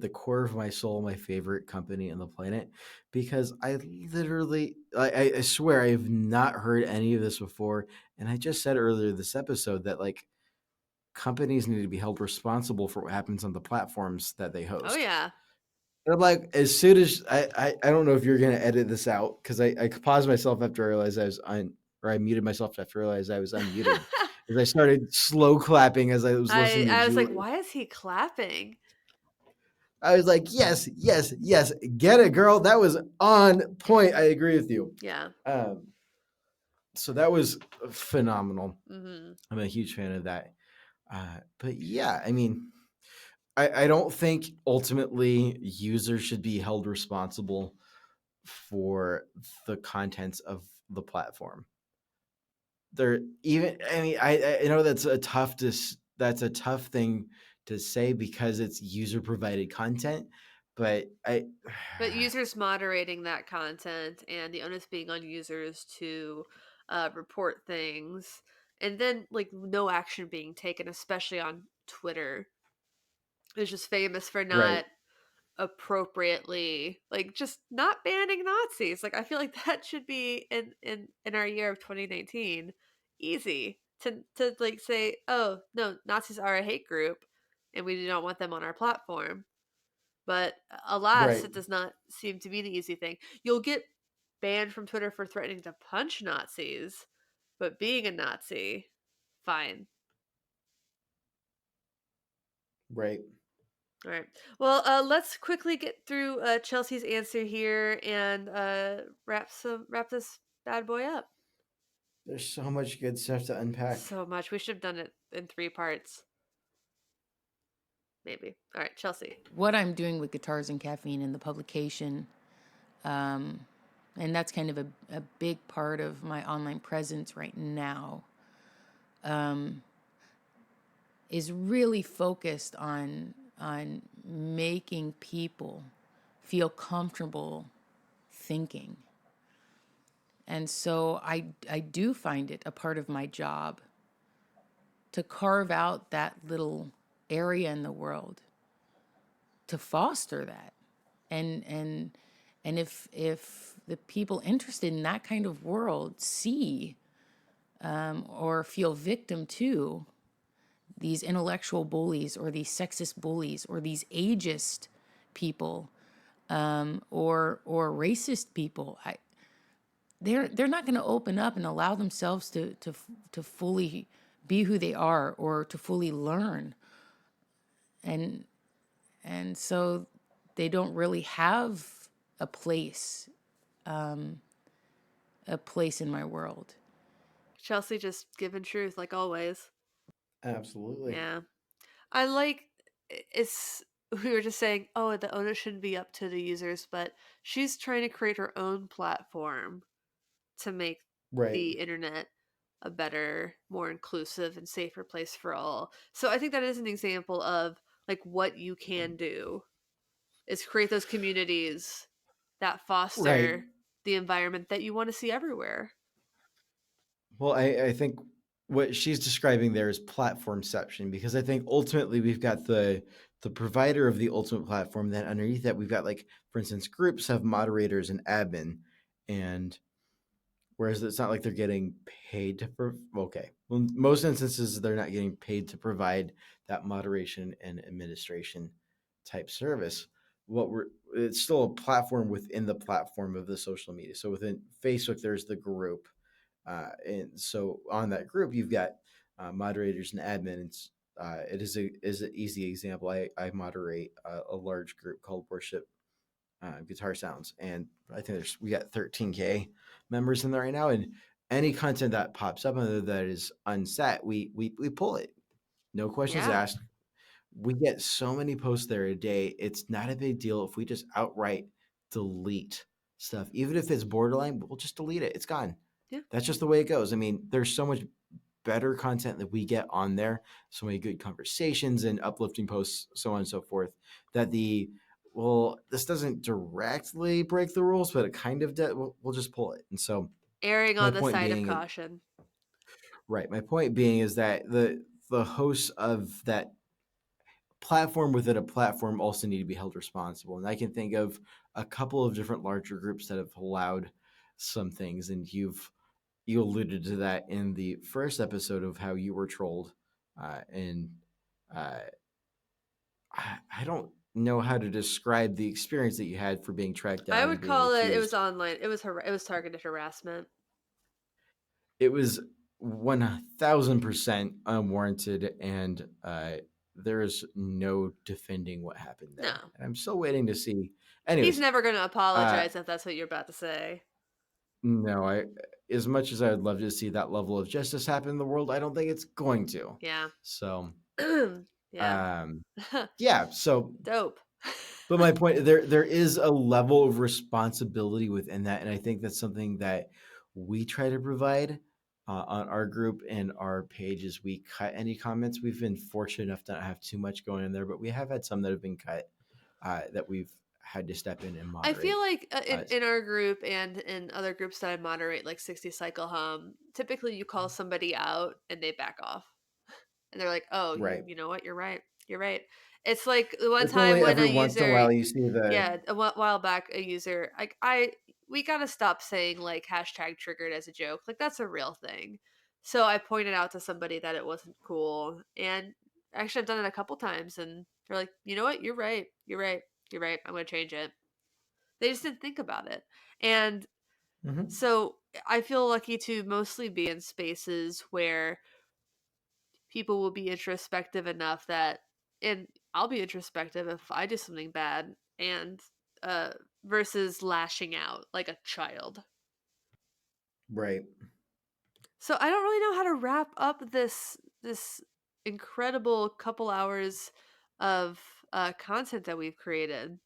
the core of my soul, my favorite company on the planet, because I literally, I swear, I have not heard any of this before. And I just said earlier this episode that like companies need to be held responsible for what happens on the platforms that they host. Oh yeah. And I'm like, as soon as I don't know if you're gonna edit this out, because I paused myself after I realized I was or I muted myself after I realized I was unmuted. As I started slow clapping as I was listening to I was like, Julie. why is he clapping? I was like, yes, get it, girl. That was on point. I agree with you. Yeah. So that was phenomenal. Mm-hmm. I'm a huge fan of that. But yeah, I mean, I don't think ultimately users should be held responsible for the contents of the platform. I know that's a tough that's a tough thing to say because it's user provided content. But But users moderating that content and the onus being on users to report things, and then like no action being taken, especially on Twitter, is just famous for right, not appropriately, like, just not banning Nazis. Like, I feel like that should be in our year of 2019 easy to like say, oh no, Nazis are a hate group and we do not want them on our platform. But alas, right. it does not seem to be the easy thing. You'll get banned from Twitter for threatening to punch Nazis, but being a Nazi, fine. Right. All right. Well, let's quickly get through Chelsea's answer here and wrap this bad boy up. There's so much good stuff to unpack. So much. We should have done it in 3 parts. Maybe. All right, Chelsea. What I'm doing with Guitars and Caffeine in the publication, and that's kind of a big part of my online presence right now, is really focused on making people feel comfortable thinking. And so I do find it a part of my job to carve out that little area in the world to foster that. And if the people interested in that kind of world see or feel victim to these intellectual bullies or these sexist bullies or these ageist people or racist people, they're not going to open up and allow themselves to fully be who they are or to fully learn, and so they don't really have a place in my world. Chelsea just giving truth like always. Absolutely. Yeah. I like it's we were just saying, oh, the onus shouldn't be up to the users, but she's trying to create her own platform to make Right. the internet a better, more inclusive and safer place for all. So I think that is an example of like what you can do is create those communities that foster Right. the environment that you want to see everywhere. Well, I think what she's describing there is platformception, because I think ultimately we've got the provider of the ultimate platform. Then underneath that, we've got, like, for instance, groups have moderators and admin, and whereas it's not like they're getting paid to okay, well, in most instances they're not getting paid to provide that moderation and administration type service. It's still a platform within the platform of the social media. So within Facebook, there's the group. And so on that group, you've got moderators and admins. It is an easy example. I moderate a large group called Worship Guitar Sounds, and I think we got 13K members in there right now. And any content that pops up under that is unset, we pull it. No questions Yeah. asked. We get so many posts there a day. It's not a big deal if we just outright delete stuff. Even if it's borderline, we'll just delete it. It's gone. Yeah. That's just the way it goes. I mean, there's so much better content that we get on there, so many good conversations and uplifting posts, so on and so forth, that this doesn't directly break the rules, but it kind of does. We'll just pull it. And so Erring my on the point side of being, caution. right, my point being is that the hosts of that platform within a platform also need to be held responsible. And I can think of a couple of different larger groups that have allowed some things, and you alluded to that in the first episode of how you were trolled, and I don't know how to describe the experience that you had for being tracked down. I and would being call it accused. was online. It was targeted harassment. It was 1000% unwarranted, and there's no defending what happened there. No. And I'm still waiting to see. Anyways, He's never going to apologize if that's what you're about to say. No, as much as I would love to see that level of justice happen in the world, I don't think it's going to. Yeah. So, yeah. Yeah. So Dope. But my point, there is a level of responsibility within that, and I think that's something that we try to provide on our group and our pages, we cut any comments. We've been fortunate enough to not have too much going in there, but we have had some that have been cut that we've had to step in and I feel moderate. like Uh, in our group and in other groups that I moderate, like 60 Cycle Hum, typically you call somebody out and they back off. And they're like, "Oh, right. you know what? You're right. You're right." It's like the one It's time only when a every once in a user, while you see the yeah, while back, a user, like we gotta stop saying like hashtag triggered as a joke. Like that's a real thing. So I pointed out to somebody that it wasn't cool, and actually I've done it a couple times, and they're like, "You know what? You're right. You're right. You're right. I'm gonna change it." They just didn't think about it, and Mhm. so I feel lucky to mostly be in spaces where people will be introspective enough that, and I'll be introspective if I do something bad, and uh versus lashing out like a child. right. So I don't really know how to wrap up this incredible couple hours of content that we've created.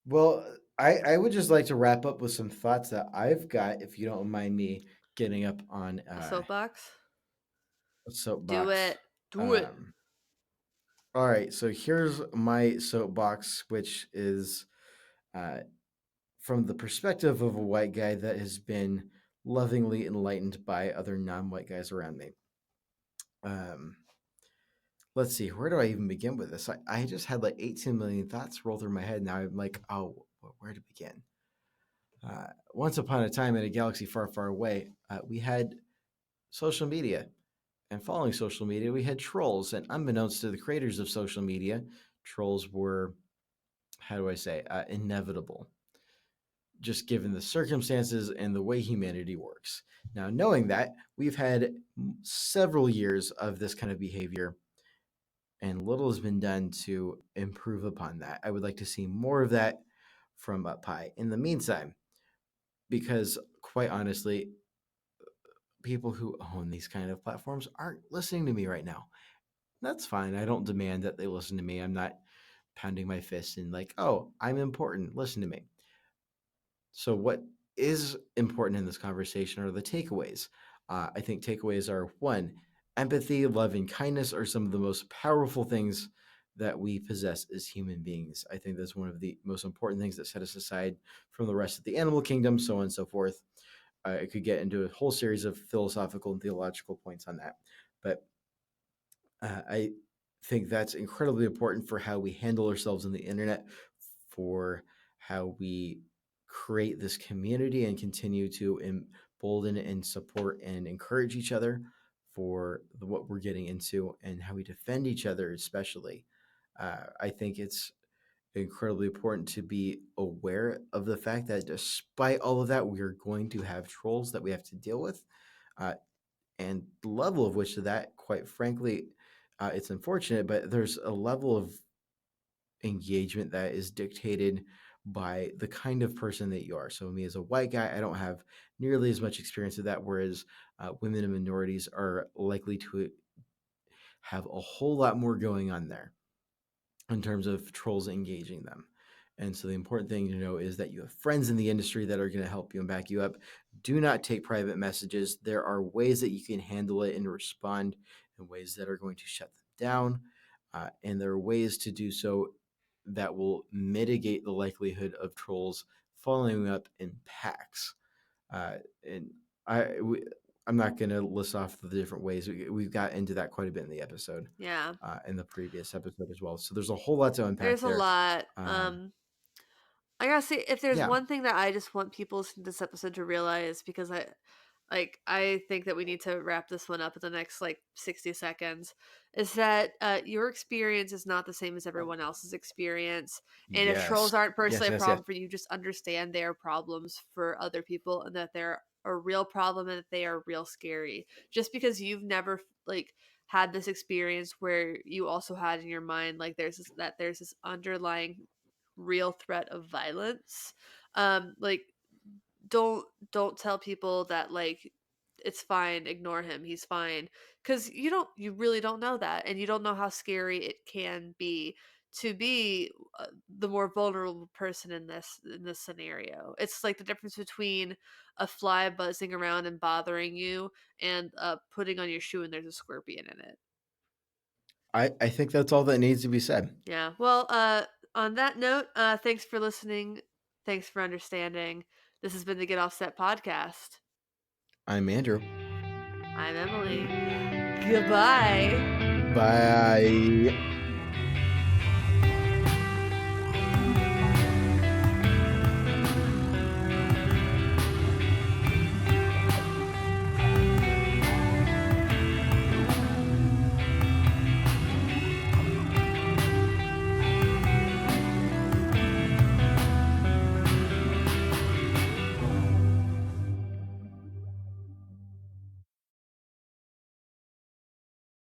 Well, I would just like to wrap up with some thoughts that I've got, if you don't mind me getting up on A soapbox? a Do soapbox. it. Do it. Um, all right, so here's my soapbox, which is uh, from the perspective of a white guy that has been lovingly enlightened by other non-white guys around me. Um, let's see, where do I even begin with this? I just had like 18 million thoughts roll through my head. Now I'm like, oh, where to begin? Once upon a time in a galaxy far, far away, we had social media. And following social media, we had trolls. And unbeknownst to the creators of social media, trolls were, how do I say, inevitable, just given the circumstances and the way humanity works. Now, knowing that, we've had several years of this kind of behavior, and little has been done to improve upon that. I would like to see more of that from Pi. In the meantime, because quite honestly, people who own these kind of platforms aren't listening to me right now. That's fine. I don't demand that they listen to me. I'm not pounding my fist and like, oh, I'm important. Listen to me. So, what is important in this conversation are the takeaways. I think takeaways are one, empathy, love, and kindness are some of the most powerful things that we possess as human beings. I think that's one of the most important things that set us aside from the rest of the animal kingdom, so on and so forth. I could get into a whole series of philosophical and theological points on that. But I think that's incredibly important for how we handle ourselves on the internet, for how we create this community and continue to embolden and support and encourage each other for what we're getting into and how we defend each other, especially. I think it's incredibly important to be aware of the fact that despite all of that, we are going to have trolls that we have to deal with. Uh, and the level of which to that, quite frankly, it's unfortunate, but there's a level of engagement that is dictated by the kind of person that you are. So, me as a white guy, I don't have nearly as much experience with that, whereas women and minorities are likely to have a whole lot more going on there in terms of trolls engaging them. And so the important thing to know is that you have friends in the industry that are going to help you and back you up. Do not take private messages. There are ways that you can handle it and respond in ways that are going to shut them down. And there are ways to do so that will mitigate the likelihood of trolls following up in packs. And I, we, I'm not going to list off the different ways. We've got into that quite a bit in the episode, Yeah. in the previous episode as well. So there's a whole lot to unpack There's a there. lot. I gotta say, if there's Yeah, one thing that I just want people in this episode to realize, because I think that we need to wrap this one up in the next like 60 seconds, is that your experience is not the same as everyone else's experience. And if yes, trolls aren't yes, personally a yes, yes. problem for you, just understand they are problems for other people, and that they're a real problem, and that they are real scary. Just because you've never like had this experience where you also had in your mind like there's this underlying real threat of violence, like don't tell people that like it's fine, ignore him, he's fine, because you really don't know that, and you don't know how scary it can be to be the more vulnerable person in this scenario. It's like the difference between a fly buzzing around and bothering you and putting on your shoe and there's a scorpion in it. I think that's all that needs to be said. Yeah. Well, on that note, thanks for listening. Thanks for understanding. This has been the Get Offset podcast. I'm Andrew. I'm Emily. Goodbye. Bye.